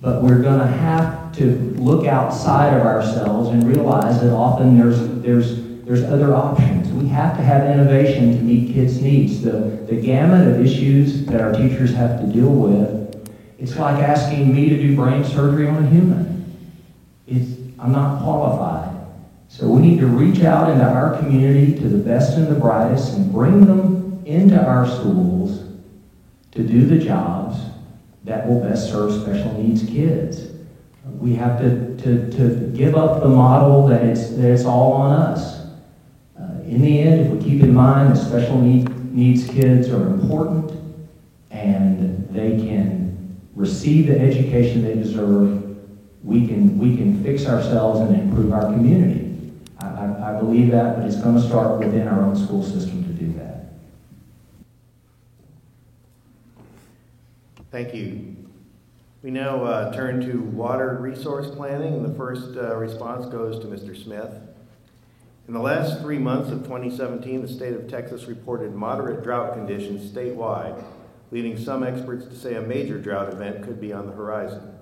But we're going to have to look outside of ourselves and realize that often there's other options. We have to have innovation to meet kids' needs. The gamut of issues that our teachers have to deal with, it's like asking me to do brain surgery on a human. I'm not qualified. So we need to reach out into our community to the best and the brightest and bring them into our schools to do the jobs that will best serve special needs kids. We have to give up the model that it's all on us. In the end, if we keep in mind that special needs kids are important and they can receive the education they deserve, we can fix ourselves and improve our community. I believe that, but it's going to start within our own school system to do that. Thank you. We now turn to water resource planning, and the first response goes to Mr. Smith. In the last 3 months of 2017, the state of Texas reported moderate drought conditions statewide, leading some experts to say a major drought event could be on the horizon.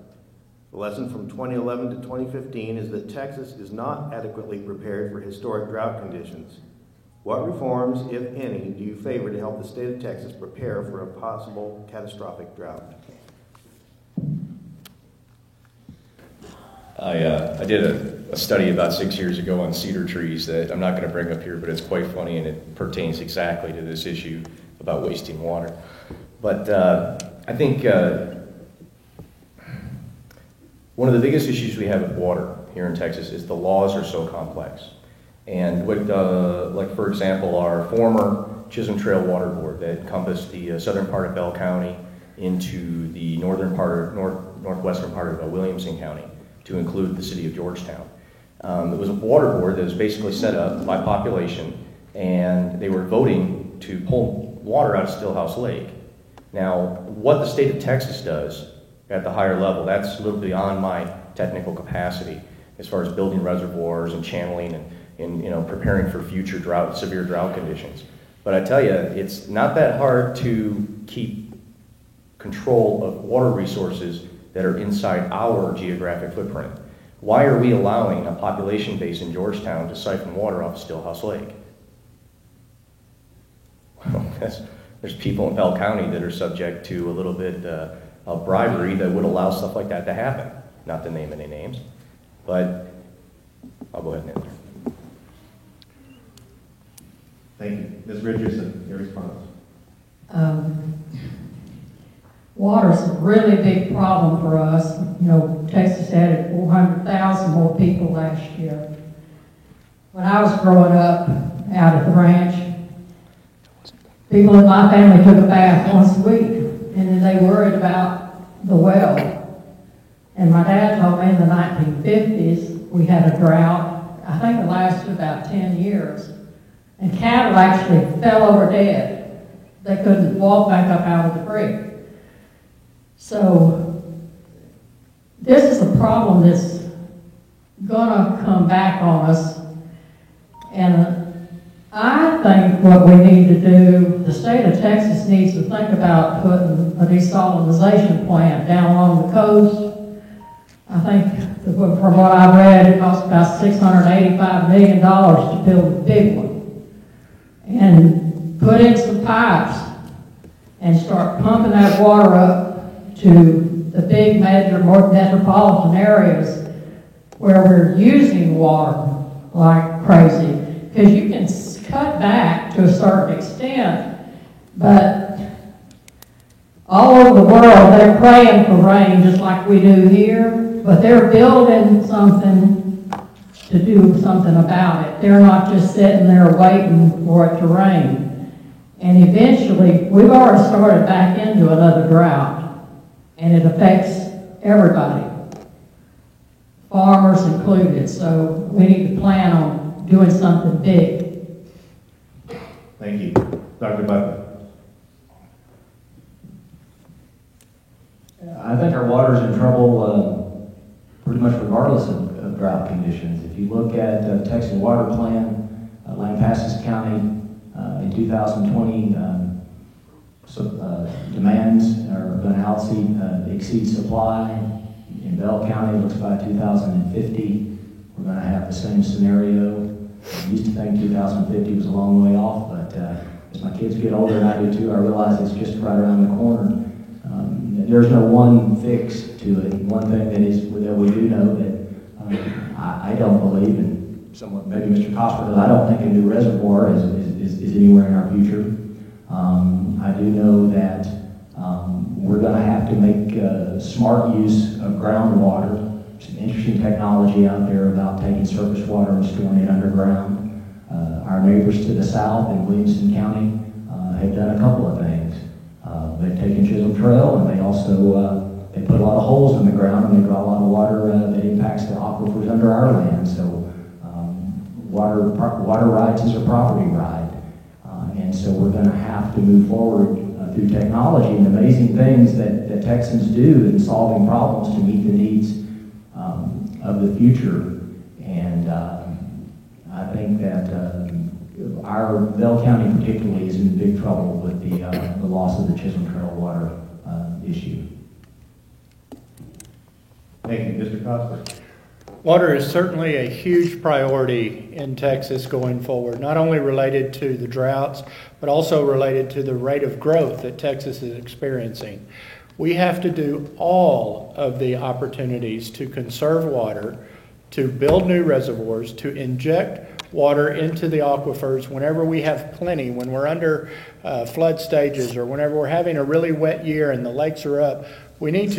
The lesson from 2011 to 2015 is that Texas is not adequately prepared for historic drought conditions. What reforms, if any, do you favor to help the state of Texas prepare for a possible catastrophic drought? I did a study about 6 years ago on cedar trees that I'm not going to bring up here, but it's quite funny and it pertains exactly to this issue about wasting water. But I think one of the biggest issues we have with water here in Texas is the laws are so complex. And what, like for example, our former Chisholm Trail Water Board that encompassed the southern part of Bell County into the northwestern part of Williamson County to include the city of Georgetown. It was a water board that was basically set up by population, and they were voting to pull water out of Stillhouse Lake. Now, what the state of Texas does at the higher level, that's a little beyond my technical capacity as far as building reservoirs and channeling and preparing for future severe drought conditions. But I tell you, it's not that hard to keep control of water resources that are inside our geographic footprint. Why are we allowing a population base in Georgetown to siphon water off of Stillhouse Lake? Well, there's people in Bell County that are subject to a little bit of bribery that would allow stuff like that to happen. Not to name any names, but I'll go ahead and answer. Thank you. Ms. Richardson, your response. Water's a really big problem for us. You know, Texas added 400,000 more people last year. When I was growing up out at the ranch, people in my family took a bath once a week, and then they worried about the well. And my dad told me in the 1950s we had a drought. I think it lasted about 10 years. And cattle actually fell over dead. They couldn't walk back up out of the creek. So this is a problem that's gonna come back on us. And I think what we need to do, the state of Texas needs to think about putting a desalinization plant down along the coast. I think from what I've read, it costs about $685 million to build a big one. And put in some pipes and start pumping that water up to the big major metropolitan areas where we're using water like crazy. Because you can cut back to a certain extent, but all over the world they're praying for rain just like we do here, but they're building something to do something about it. They're not just sitting there waiting for it to rain. And eventually, we've already started back into another drought. And it affects everybody, farmers included. So we need to plan on doing something big. Thank you. Dr. Butler. I think our water's in trouble pretty much regardless of drought conditions. If you look at Texas Water Plan, Lampasas County in 2020, demands are going to exceed supply. In Bell County, it looks by 2050, we're going to have the same scenario. I used to think 2050 was a long way off, but as my kids get older, and I do too, I realize it's just right around the corner. There's no one fix to it. One thing that we do know that I don't believe, and somewhat maybe Mr. Cosper does, I don't think a new reservoir is anywhere in our future. I do know that we're going to have to make smart use of groundwater. Some interesting technology out there about taking surface water and storing it underground. Our neighbors to the south in Williamson County have done a couple of things. They've taken Chisholm Trail, and they also they put a lot of holes in the ground, and they draw a lot of water that impacts the aquifers under our land. So water rights is a property right. And so we're going to have to move forward through technology and amazing things that Texans do in solving problems to meet the needs of the future. And I think that our Bell County particularly is in big trouble with the loss of the Chisholm Trail water issue. Thank you. Mr. Cosper. Water is certainly a huge priority in Texas going forward, not only related to the droughts, but also related to the rate of growth that Texas is experiencing. We have to do all of the opportunities to conserve water, to build new reservoirs, to inject water into the aquifers whenever we have plenty, when we're under flood stages, or whenever we're having a really wet year and the lakes are up. we need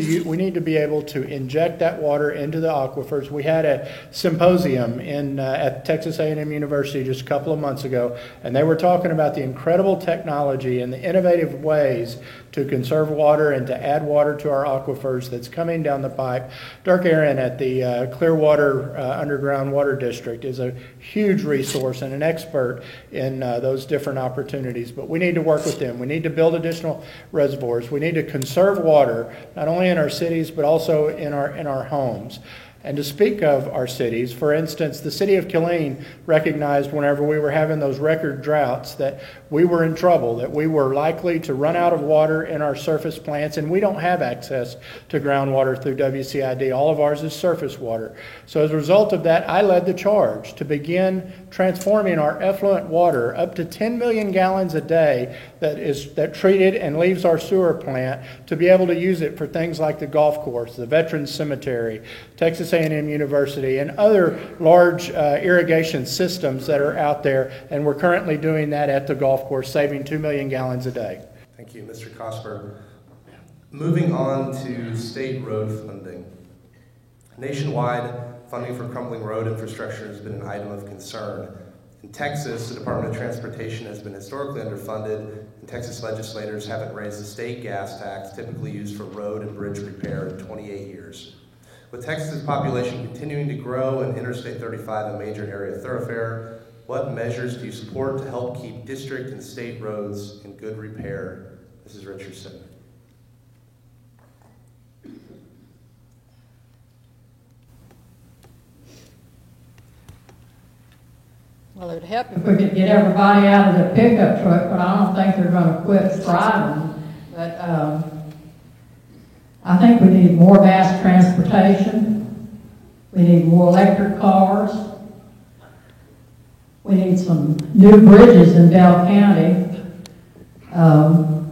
to be able to inject that water into the aquifers. We had a symposium at Texas A&M University just a couple of months ago, and they were talking about the incredible technology and the innovative ways to conserve water and to add water to our aquifers that's coming down the pipe. Dirk Aaron at the Clearwater Underground Water District is a huge resource and an expert in those different opportunities, but we need to work with them. We need to build additional reservoirs. We need to conserve water, not only in our cities, but also in our homes. And to speak of our cities, for instance, the city of Killeen recognized whenever we were having those record droughts that we were in trouble, that we were likely to run out of water in our surface plants, and we don't have access to groundwater through WCID. All of ours is surface water. So as a result of that, I led the charge to begin transforming our effluent water up to 10 million gallons a day that treated and leaves our sewer plant to be able to use it for things like the golf course, the Veterans Cemetery, Texas A&M University, and other large irrigation systems that are out there, and we're currently doing that at the golf course, saving 2 million gallons a day. Thank you, Mr. Cosper. Moving on to state road funding. Nationwide, funding for crumbling road infrastructure has been an item of concern. In Texas, the Department of Transportation has been historically underfunded, and Texas legislators haven't raised the state gas tax typically used for road and bridge repair in 28 years. With Texas's population continuing to grow and Interstate 35 a major area thoroughfare, what measures do you support to help keep district and state roads in good repair? Mrs. Richardson. Well, it'd help if we could get everybody out of the pickup truck, but I don't think they're gonna quit striving. But, I think we need more mass transportation. We need more electric cars. We need some new bridges in Bell County.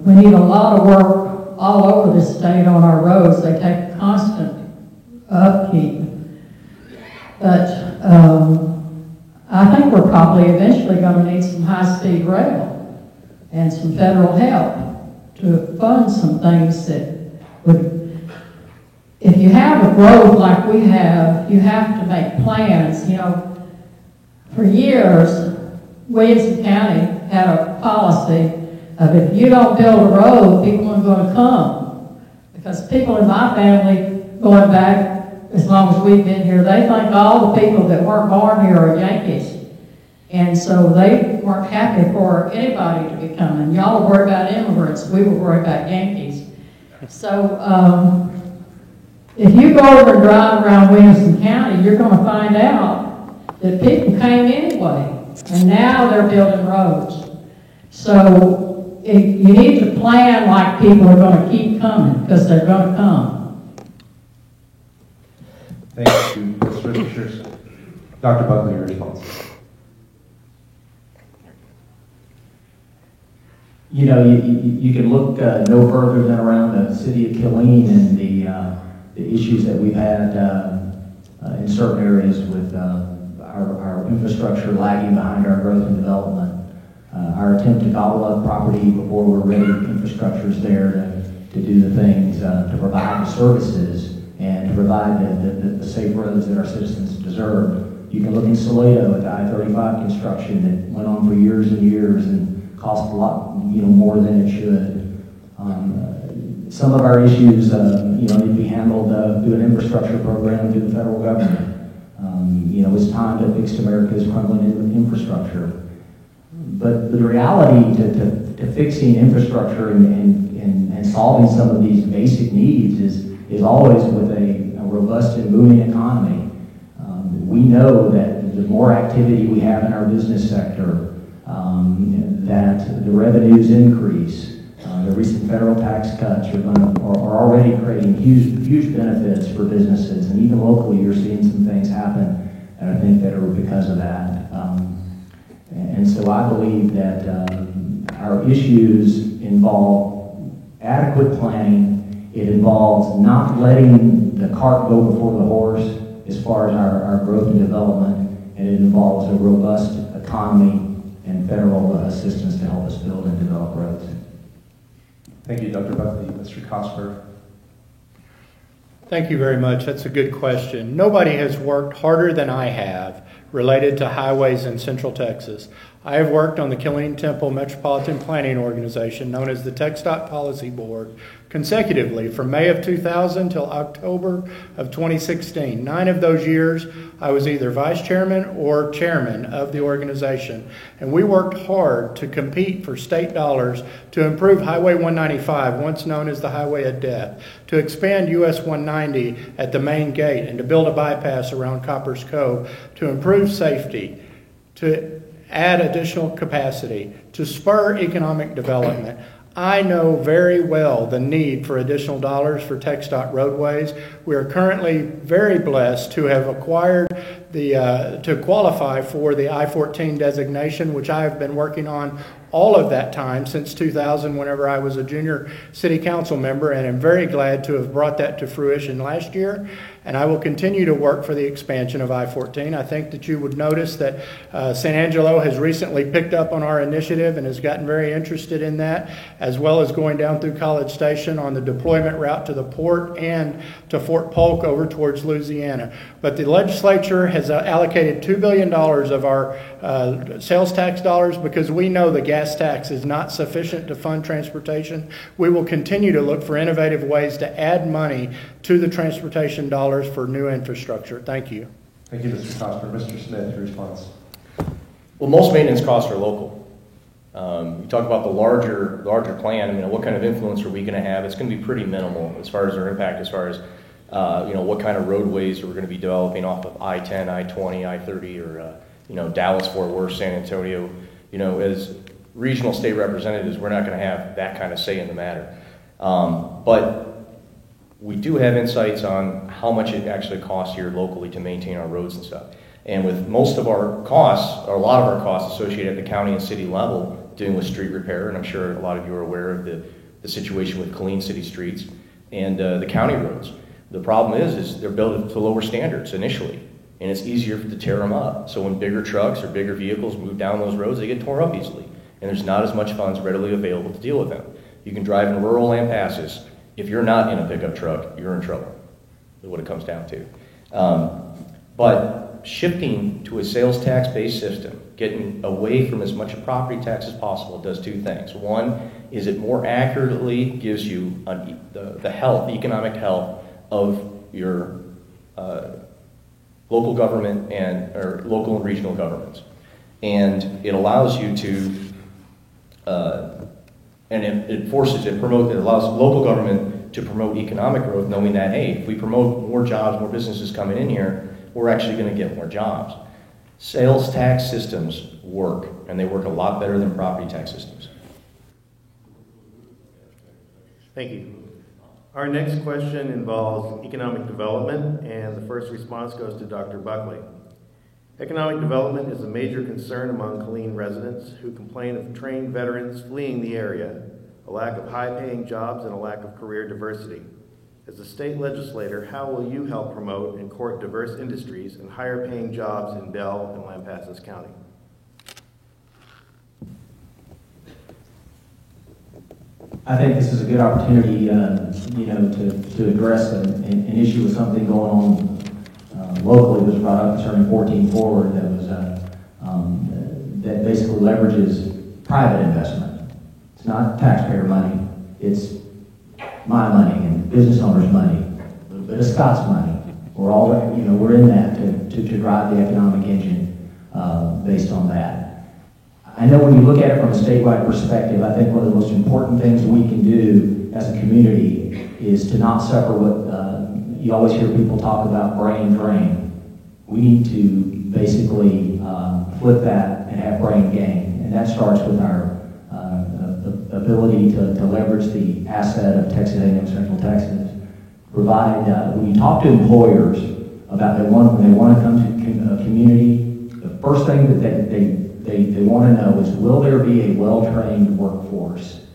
We need a lot of work all over the state on our roads. They take constant upkeep. But I think we're probably eventually going to need some high-speed rail and some federal help to fund some things that would. If you have a growth like we have, you have to make plans. You know, for years, Williamson County had a policy of if you don't build a road, people aren't going to come. Because people in my family, going back as long as we've been here, they think all the people that weren't born here are Yankees. And so they weren't happy for anybody to be coming. Y'all worry about immigrants, we were worried about Yankees. So if you go over and drive around Williamson County, you're going to find out that people came anyway, and now they're building roads. So you need to plan like people are going to keep coming, because they're going to come. Thank you, Mr. Richardson. Dr. Buckley, your response. You know, you can look no further than around the city of Killeen and the issues that we've had in certain areas with our infrastructure lagging behind our growth and development. Our attempt to gobble up property before we're ready, infrastructure is there to do the things, to provide the services and to provide the safe roads that our citizens deserve. You can look in Salado at the I-35 construction that went on for years and years and cost a lot, more than it should. Some of our issues, need to be handled through an infrastructure program through the federal government. It's time to fix America's crumbling infrastructure. But the reality to fixing infrastructure and solving some of these basic needs is always with a robust and moving economy. We know that the more activity we have in our business sector, that the revenues increase. The recent federal tax cuts are already creating huge benefits for businesses, and even locally you're seeing some things happen, and I think that are because of that. And so I believe that our issues involve adequate planning. It involves not letting the cart go before the horse as far as our growth and development, and it involves a robust economy and federal assistance to help us build and develop roads. Thank you, Dr. Buckley. Mr. Cosper. Thank you very much. That's a good question. Nobody has worked harder than I have related to highways in Central Texas. I have worked on the Killeen Temple Metropolitan Planning Organization, known as the TxDOT Policy Board, consecutively from May of 2000 till October of 2016. 9 of those years, I was either vice chairman or chairman of the organization. And we worked hard to compete for state dollars to improve Highway 195, once known as the Highway of Death, to expand US 190 at the main gate, and to build a bypass around Coppers Cove, to improve safety, to add additional capacity, to spur economic development. I know very well the need for additional dollars for TxDOT roadways. We are currently very blessed to have acquired to qualify for the I-14 designation, which I have been working on all of that time since 2000, whenever I was a junior city council member, and I'm very glad to have brought that to fruition last year. And I will continue to work for the expansion of I-14. I think that you would notice that San Angelo has recently picked up on our initiative and has gotten very interested in that, as well as going down through College Station on the deployment route to the port and to Fort Polk over towards Louisiana. But the legislature has allocated $2 billion of our sales tax dollars, because we know the gas tax is not sufficient to fund transportation. We will continue to look for innovative ways to add money to the transportation dollars for new infrastructure. Thank you. Thank you, Mr. Costner. Mr. Smith, your response. Well, most maintenance costs are local. You talk about the larger plan. I mean, what kind of influence are we going to have? It's going to be pretty minimal as far as our impact, as far as what kind of roadways we're going to be developing off of I-10, I-20, I-30, or Dallas, Fort Worth, San Antonio. As regional state representatives, we're not going to have that kind of say in the matter. But we do have insights on how much it actually costs here locally to maintain our roads and stuff. And with most of our costs, or a lot of our costs associated at the county and city level, dealing with street repair, and I'm sure a lot of you are aware of the situation with Killeen City streets and the county roads. The problem is they're built to lower standards initially, and it's easier to tear them up. So when bigger trucks or bigger vehicles move down those roads, they get torn up easily, and there's not as much funds readily available to deal with them. You can drive in rural land passes. If you're not in a pickup truck, you're in trouble, is what it comes down to. But shifting to a sales tax-based system, getting away from as much property tax as possible, does two things. One is it more accurately gives you the health, the economic health of your local government or local and regional governments. And it allows you to and it allows local government to promote economic growth, knowing that, hey, if we promote more jobs, more businesses coming in here, we're actually going to get more jobs. Sales tax systems work, and they work a lot better than property tax systems. Thank you. Our next question involves economic development, and the first response goes to Dr. Buckley. Economic development is a major concern among Killeen residents who complain of trained veterans fleeing the area, a lack of high-paying jobs, and a lack of career diversity. As a state legislator, how will you help promote and court diverse industries and higher-paying jobs in Bell and Lampasas County? I think this is a good opportunity, to address an issue with something going on locally that was brought up concerning 14 Forward that was that basically leverages private investment. It's not taxpayer money; it's my money and business owners' money, a little bit of Scott's money. We're all, we're in that to drive the economic engine based on that. I know when you look at it from a statewide perspective, I think one of the most important things we can do as a community is to not suffer what you always hear people talk about, brain drain. We need to basically flip that and have brain gain. And that starts with our ability to leverage the asset of Texas A&M Central Texas. Provide, when you talk to employers about when they want to come to a community, the first thing that they want to know is, will there be a well-trained workforce,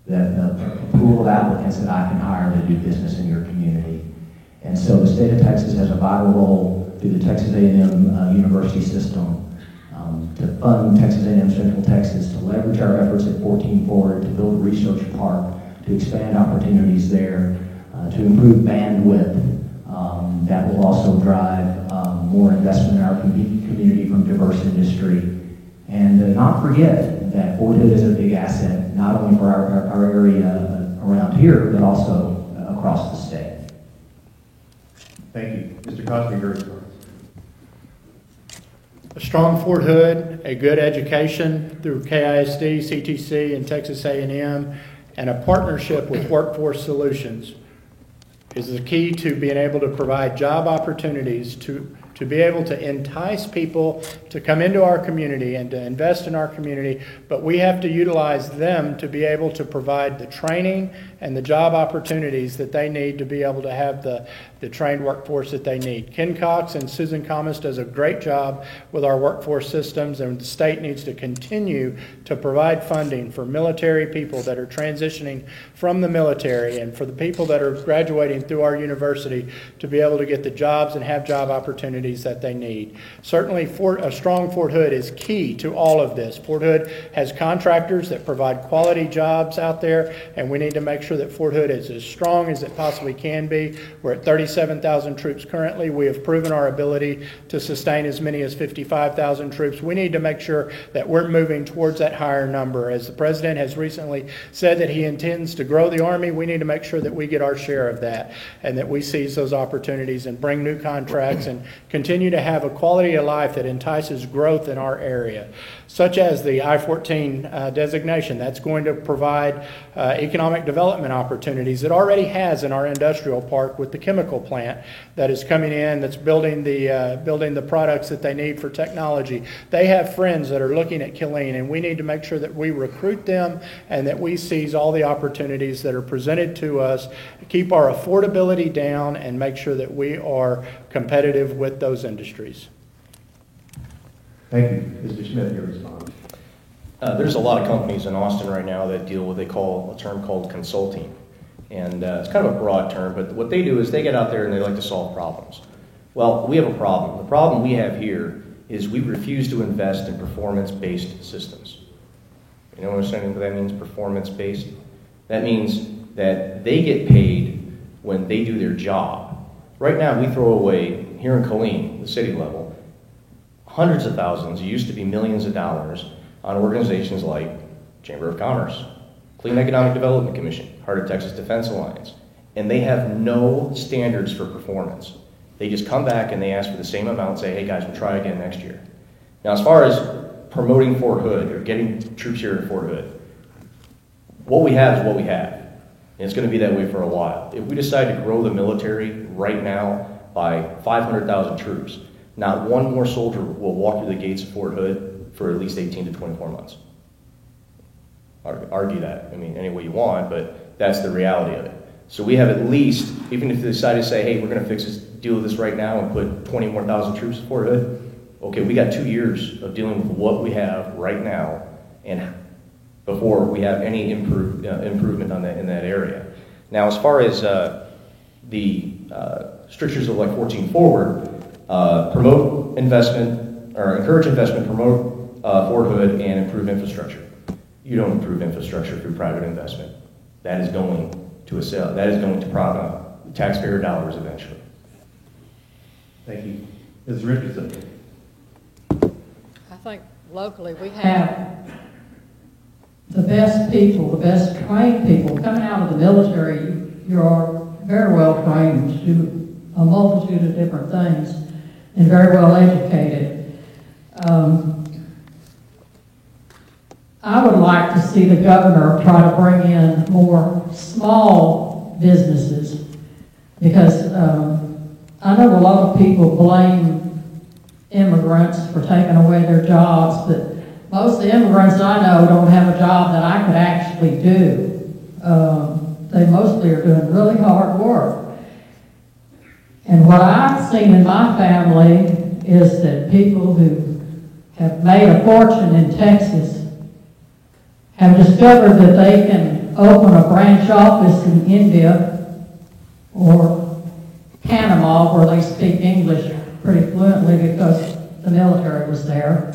that a pool of applicants that I can hire to do business in your community? And so the state of Texas has a vital role through the Texas A&M University system to fund Texas A&M Central Texas, to leverage our efforts at 14 Forward, to build a research park, to expand opportunities there, to improve bandwidth. That will also drive more investment in our community from diverse industry. And not forget that Fort Hood is a big asset, not only for our area around here, but also across the state. Thank you. Mr. Cosby, your response. A strong Fort Hood, a good education through KISD, CTC, and Texas A&M, and a partnership with Workforce Solutions is the key to being able to provide job opportunities to be able to entice people to come into our community and to invest in our community, but we have to utilize them to be able to provide the training and the job opportunities that they need to be able to have the trained workforce that they need. Ken Cox and Susan Comas does a great job with our workforce systems, and the state needs to continue to provide funding for military people that are transitioning from the military and for the people that are graduating through our university to be able to get the jobs and have job opportunities that they need. Certainly, a strong Fort Hood is key to all of this. Fort Hood has contractors that provide quality jobs out there, and we need to make sure that Fort Hood is as strong as it possibly can be. We're at 37,000 troops currently. We have proven our ability to sustain as many as 55,000 troops. We need to make sure that we're moving towards that higher number. As the President has recently said that he intends to grow the Army, we need to make sure that we get our share of that and that we seize those opportunities and bring new contracts and continue to have a quality of life that entices growth in our area, such as the I-14 designation. That's going to provide economic development opportunities. It already has in our industrial park with the chemical plant that is coming in, that's building the products that they need for technology. They have friends that are looking at Killeen, and we need to make sure that we recruit them and that we seize all the opportunities that are presented to us, keep our affordability down, and make sure that we are competitive with those industries. Thank you. Mr. Schmidt, your response. There's a lot of companies in Austin right now that deal with what they call a term called consulting. And it's kind of a broad term, but what they do is they get out there and they like to solve problems. Well, we have a problem. The problem we have here is we refuse to invest in performance-based systems. You know what that means, performance-based? That means that they get paid when they do their job. Right now, we throw away, here in Killeen, the city level, hundreds of thousands, it used to be millions of dollars, on organizations like Chamber of Commerce, Clean Economic Development Commission, Heart of Texas Defense Alliance, and they have no standards for performance. They just come back and they ask for the same amount and say, hey guys, we'll try again next year. Now, as far as promoting Fort Hood or getting troops here at Fort Hood, what we have is what we have. And it's going to be that way for a while. If we decide to grow the military right now by 500,000 troops, not one more soldier will walk through the gates of Fort Hood for at least 18 to 24 months. Argue that, I mean, any way you want, but that's the reality of it. So we have at least, even if they decide to say, hey, we're going to fix this, deal with this right now and put 20 more thousand troops at Fort Hood, okay, we got 2 years of dealing with what we have right now and before we have any improvement on that, in that area. Now, as far as the strictures of like 14 Forward, promote investment, or encourage investment, promote Fort Hood, and improve infrastructure. You don't improve infrastructure through private investment. That is going to a sale. That is going to prop up taxpayer dollars eventually. Thank you. Ms. Richardson. I think locally we have the best people, the best trained people. Coming out of the military, you are very well trained to do a multitude of different things and very well educated. I would like to see the governor try to bring in more small businesses because I know a lot of people blame immigrants for taking away their jobs, but most of the immigrants I know don't have a job that I could actually do. They mostly are doing really hard work. And what I've seen in my family is that people who have made a fortune in Texas have discovered that they can open a branch office in India or Panama, where they speak English pretty fluently because the military was there.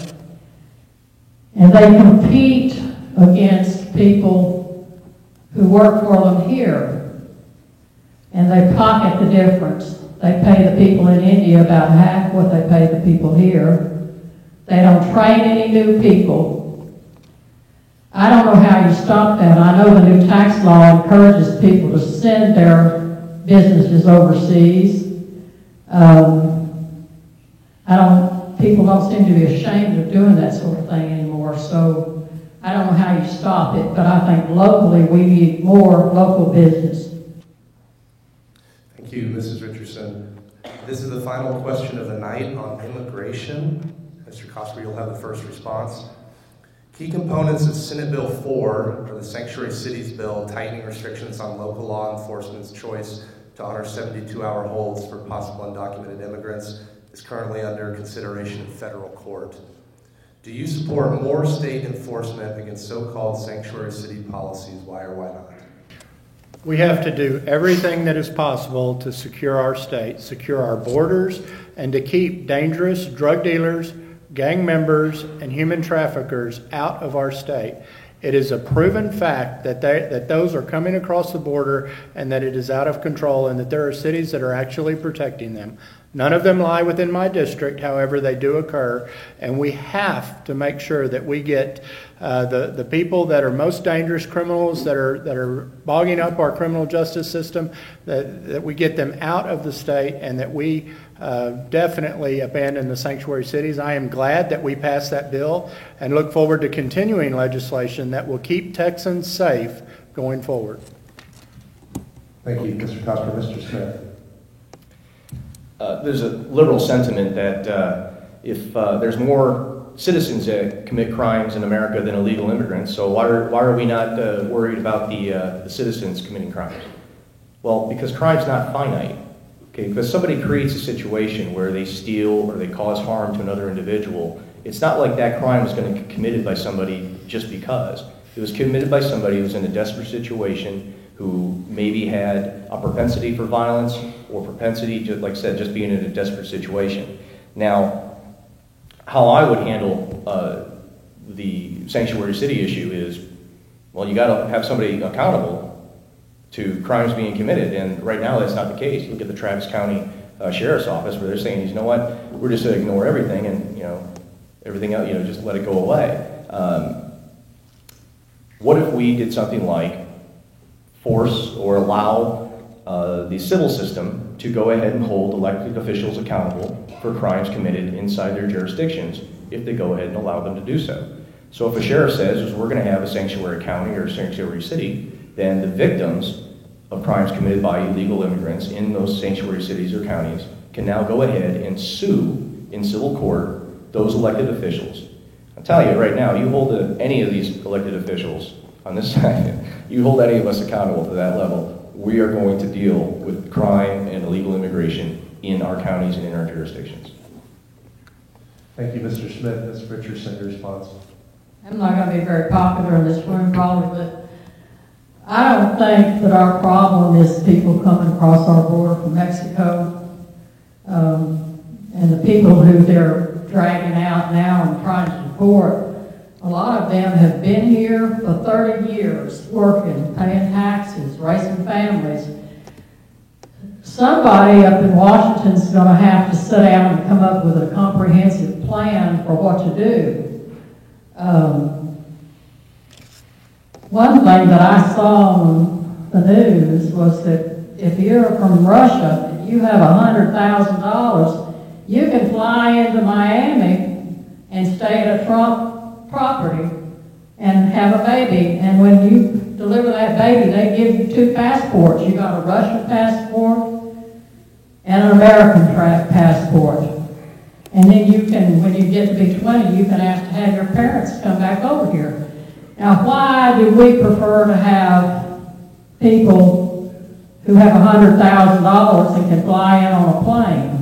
And they compete against people who work for them here. and they pocket the difference. They pay the people in India about half what they pay the people here. They don't train any new people. I don't know how you stop that. I know the new tax law encourages people to send their businesses overseas. People don't seem to be ashamed of doing that sort of thing anymore, so I don't know how you stop it, but I think locally we need more local business. Thank you, Mrs. Richardson. This is the final question of the night on immigration. Mr. Cosper, you'll have the first response. Key components of Senate Bill 4 are the Sanctuary Cities Bill, tightening restrictions on local law enforcement's choice to honor 72-hour holds for possible undocumented immigrants, is currently under consideration in federal court. Do you support more state enforcement against so-called sanctuary city policies? Why or why not? We have to do everything that is possible to secure our state, secure our borders, and to keep dangerous drug dealers, gang members, and human traffickers out of our state. It is a proven fact that those are coming across the border and that it is out of control and that there are cities that are actually protecting them. None of them lie within my district, however, they do occur, and we have to make sure that we get the people that are most dangerous criminals, that are bogging up our criminal justice system, that we get them out of the state, and that we definitely abandon the sanctuary cities. I am glad that we passed that bill and look forward to continuing legislation that will keep Texans safe going forward. Thank you, Mr. Cosper. Mr. Smith. There's a liberal sentiment that if there's more citizens that commit crimes in America than illegal immigrants, so why are we not worried about the citizens committing crimes? Well, because crime's not finite. Okay, because somebody creates a situation where they steal or they cause harm to another individual, it's not like that crime was going to get committed by somebody just because. It was committed by somebody who was in a desperate situation, who maybe had a propensity for violence or propensity, just like I said, just being in a desperate situation. Now, how I would handle the sanctuary city issue is, well, you got to have somebody accountable to crimes being committed, and right now that's not the case. Look at the Travis County Sheriff's Office, where they're saying, you know what, we're just going to ignore everything, and everything else, just let it go away. What if we did something like force or allow the civil system to go ahead and hold elected officials accountable for crimes committed inside their jurisdictions if they go ahead and allow them to do so? So if a sheriff says, we're going to have a sanctuary county or a sanctuary city, then the victims of crimes committed by illegal immigrants in those sanctuary cities or counties can now go ahead and sue in civil court those elected officials. I'll tell you right now, you hold any of these elected officials on this side, you hold any of us accountable to that level, we are going to deal with crime and illegal immigration in our counties and in our jurisdictions. Thank you, Mr. Smith. Ms. Richardson, your response. I'm not going to be very popular in this room probably, but I don't think that our problem is people coming across our border from Mexico and the people who they're dragging out now and trying to deport. A lot of them have been here for 30 years, working, paying taxes, raising families. Somebody up in Washington is going to have to sit down and come up with a comprehensive plan for what to do. One thing that I saw on the news was that if you're from Russia and you have $100,000, you can fly into Miami and stay at a Trump property and have a baby. And when you deliver that baby, they give you 2 passports. You got a Russian passport and an American passport. And then you can, when you get to be 20, you can ask to have your parents come back over here. Now, why do we prefer to have people who have $100,000 and can fly in on a plane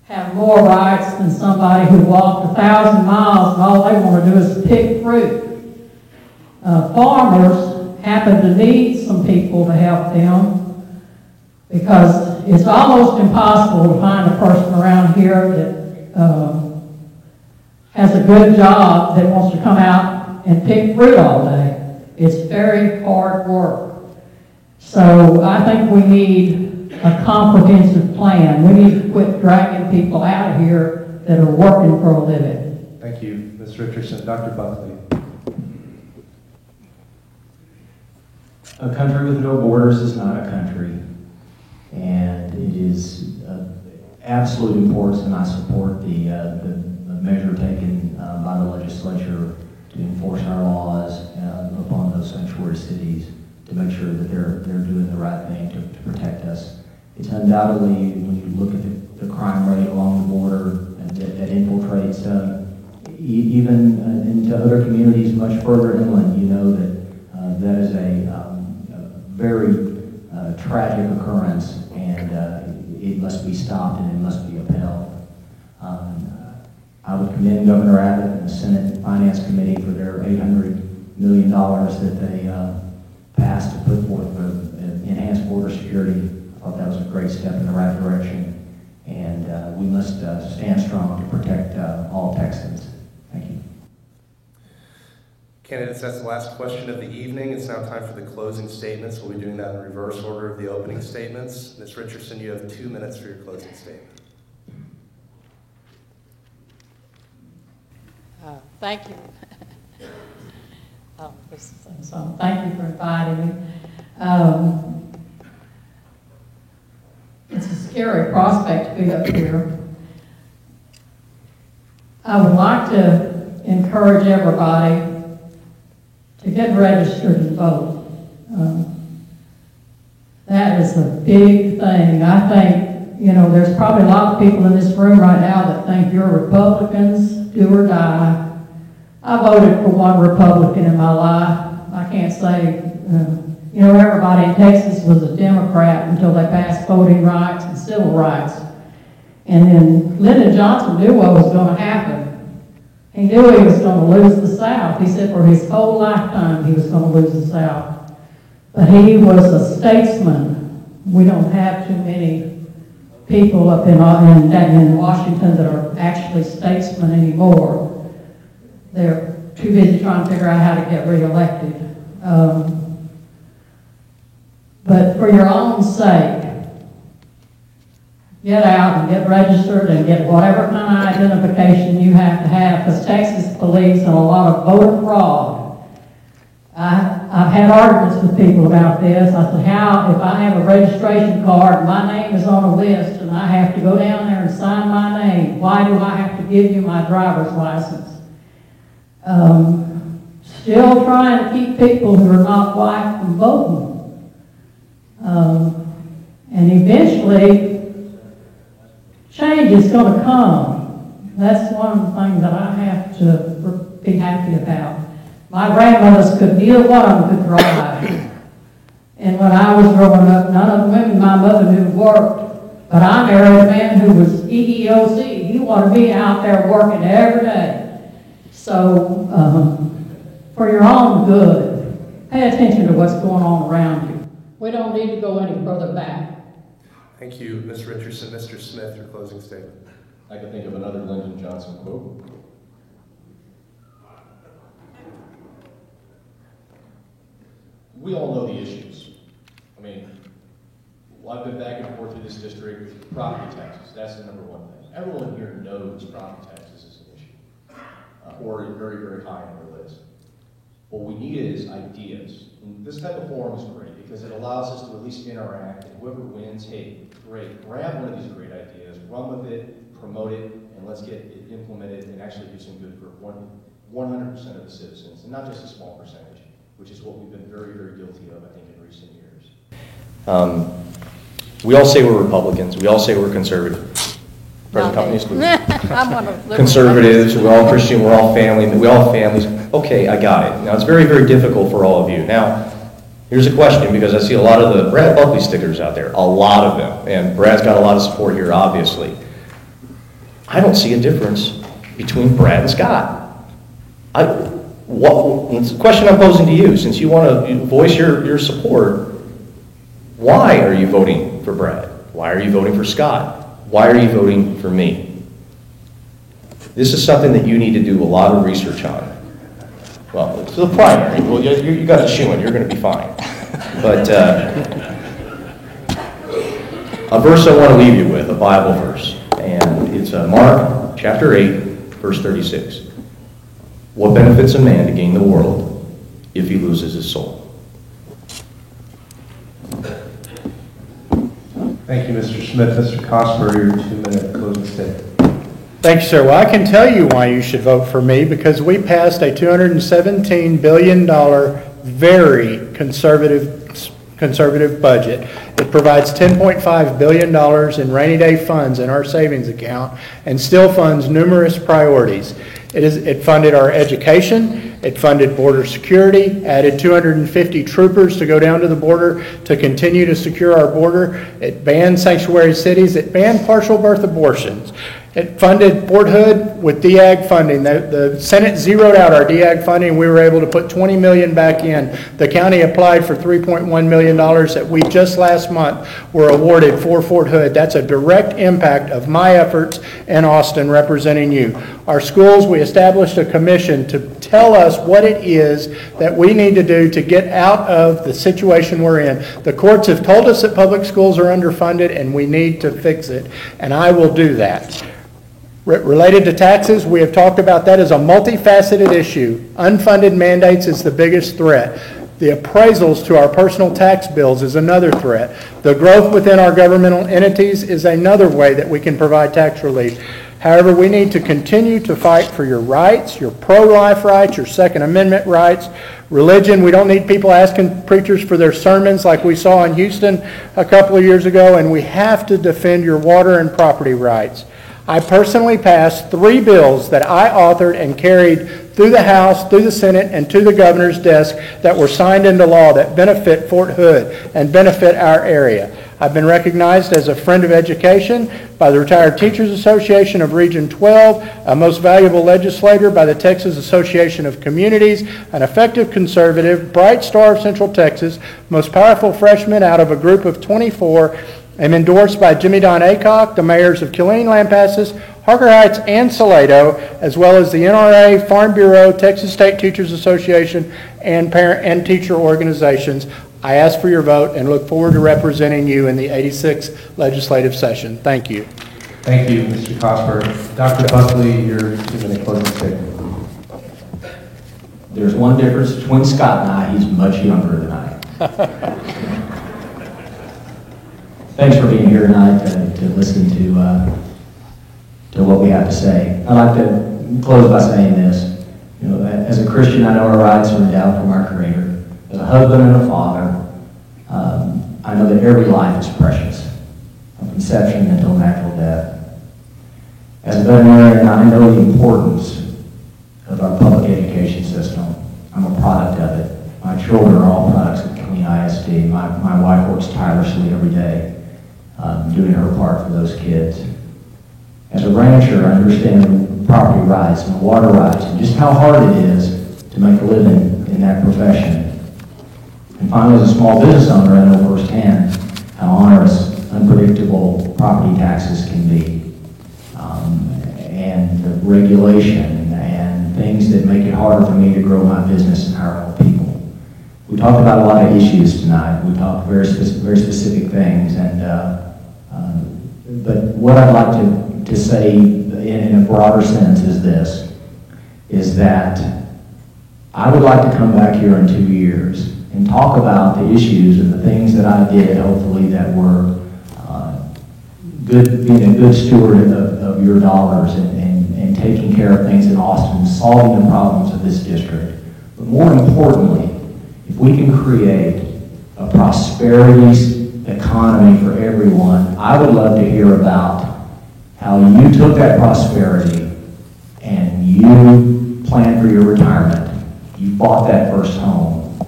have more rights than somebody who walked 1,000 miles and all they want to do is pick fruit? Farmers happen to need some people to help them because it's almost impossible to find a person around here that has a good job that wants to come out and pick fruit all day. It's very hard work. So I think we need a comprehensive plan. We need to quit dragging people out of here that are working for a living. Thank you, Ms. Richardson. Dr. Buckley. A country with no borders is not a country, and it is of absolute importance, and I support the measure taken by the legislature to enforce our laws upon those sanctuary cities to make sure that they're doing the right thing to protect us. It's undoubtedly, when you look at the crime rate along the border and that infiltrates even into other communities much further inland, you know that that is a very tragic occurrence, and it must be stopped and it must be upheld. I would commend Governor Abbott and the Senate Finance Committee for their $800 million that they passed to put forth for enhanced border security. I thought that was a great step in the right direction, and we must stand strong to protect all Texans. Thank you. Candidates, that's the last question of the evening. It's now time for the closing statements. We'll be doing that in reverse order of the opening statements. Ms. Richardson, you have 2 minutes for your closing statement. Thank you. So thank you for inviting me. It's a scary prospect to be up here. I would like to encourage everybody to get registered and vote. That is a big thing. I think, you know, there's probably a lot of people in this room right now that think you're Republicans, do or die. I voted for one Republican in my life. I can't say, you know, everybody in Texas was a Democrat until they passed voting rights and civil rights. And then Lyndon Johnson knew what was going to happen. He knew he was going to lose the South. He said for his whole lifetime he was going to lose the South. But he was a statesman. We don't have too many people up in Washington that are actually statesmen anymore. They're too busy trying to figure out how to get reelected. But for your own sake, get out and get registered and get whatever kind of identification you have to have, because Texas believes in a lot of voter fraud. I've had arguments with people about this. I said, how, if I have a registration card, my name is on a list, and I have to go down there and sign my name, why do I have to give you my driver's license? Still trying to keep people who are not white from voting. And eventually, change is going to come. That's one of the things that I have to be happy about. My grandmothers neither one of them could drive. And when I was growing up, none of the women my mother knew worked. But I married a man who was EEOC. He wanted me out there working every day. So, for your own good, pay attention to what's going on around you. We don't need to go any further back. Thank you, Ms. Richardson. Mr. Smith, your closing statement. I can think of another Lyndon Johnson quote. We all know the issues. I mean, I've been back and forth through this district. Property taxes, that's the number one thing. Everyone here knows property taxes is an issue, or very, very high on their list. What we need is ideas. And this type of forum is great because it allows us to at least interact, and whoever wins, hey, great, grab one of these great ideas, run with it, promote it, and let's get it implemented and actually do some good for 100% of the citizens, and not just a small percentage, which is what we've been very, very guilty of, I think, in recent years. We all say we're Republicans. We all say we're conservative. Present company exclusive. I'm one of liberal. Conservatives, we're all Christian, we're all family, we all have families. Okay, I got it. Now, it's very, very difficult for all of you. Now, here's a question, because I see a lot of the Brad Buckley stickers out there, a lot of them, and Brad's got a lot of support here, obviously. I don't see a difference between Brad and Scott. It's a question I'm posing to you, since you want to voice your support. Why are you voting for Brad? Why are you voting for Scott? Why are you voting for me? This is something that you need to do a lot of research on. Well, it's the primary. Well, you got a shoe in. You're going to be fine. But a verse I want to leave you with, a Bible verse, and it's Mark chapter 8, verse 36. What benefits a man to gain the world if he loses his soul? Thank you, Mr. Smith. Mr. Cosper, your 2-minute closing statement. Thank you, sir. Well, I can tell you why you should vote for me, because we passed a $217 billion, very conservative budget. It provides $10.5 billion in rainy day funds in our savings account and still funds numerous priorities. It funded our education, it funded border security, added 250 troopers to go down to the border to continue to secure our border. It banned sanctuary cities, it banned partial birth abortions. It funded Fort Hood with DEAG funding. The Senate zeroed out our DEAG funding. We were able to put $20 million back in. The county applied for $3.1 million that we just last month were awarded for Fort Hood. That's a direct impact of my efforts in Austin representing you. Our schools, we established a commission to tell us what it is that we need to do to get out of the situation we're in. The courts have told us that public schools are underfunded and we need to fix it, and I will do that. Related to taxes, we have talked about that as a multifaceted issue. Unfunded mandates is the biggest threat. The appraisals to our personal tax bills is another threat. The growth within our governmental entities is another way that we can provide tax relief. However, we need to continue to fight for your rights, your pro-life rights, your Second Amendment rights. Religion, we don't need people asking preachers for their sermons like we saw in Houston a couple of years ago, and we have to defend your water and property rights. I personally passed 3 bills that I authored and carried through the House, through the Senate, and to the governor's desk that were signed into law that benefit Fort Hood and benefit our area. I've been recognized as a friend of education by the Retired Teachers Association of Region 12, a most valuable legislator by the Texas Association of Communities, an effective conservative, bright star of Central Texas, most powerful freshman out of a group of 24, am endorsed by Jimmy Don Aycock, the mayors of Killeen, Lampasas, Harker Heights, and Salado, as well as the NRA, Farm Bureau, Texas State Teachers Association, and parent and teacher organizations. I ask for your vote and look forward to representing you in the 86th legislative session. Thank you. Thank you, Mr. Cosper. Dr. Buckley, your 2-minute closing statement. There's one difference between Scott and I. He's much younger than I am. Thanks for being here tonight to listen to what we have to say. I'd like to close by saying this. You know, as a Christian, I know our rights are endowed from our Creator. As a husband and a father, I know that every life is precious, from conception until natural death. As a veterinarian, I know the importance of our public education system. I'm a product of it. My children are all products of Killeen ISD. My wife works tirelessly every day, doing her part for those kids. As a rancher, I understand property rights and water rights and just how hard it is to make a living in that profession. And finally, as a small business owner, I know firsthand how onerous, unpredictable property taxes can be, and the regulation and things that make it harder for me to grow my business and hire more people. We talked about a lot of issues tonight. We talked very specific things, and but what I'd like to say in a broader sense is this, is that I would like to come back here in 2 years and talk about the issues and the things that I did, hopefully, that were good, being a good steward of your dollars and taking care of things in Austin, solving the problems of this district. But more importantly, if we can create a prosperity economy for everyone, I would love to hear about how you took that prosperity and you planned for your retirement. You bought that first home.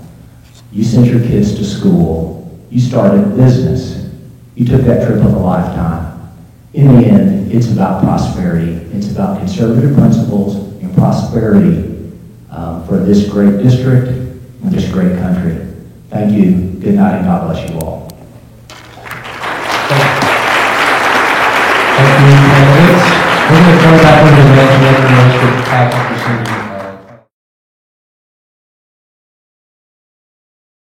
You sent your kids to school. You started a business. You took that trip of a lifetime. In the end, it's about prosperity. It's about conservative principles and prosperity for this great district and this great country. Thank you. Good night, and God bless you all. Thank you, candidates. We're going to turn it back over to the management for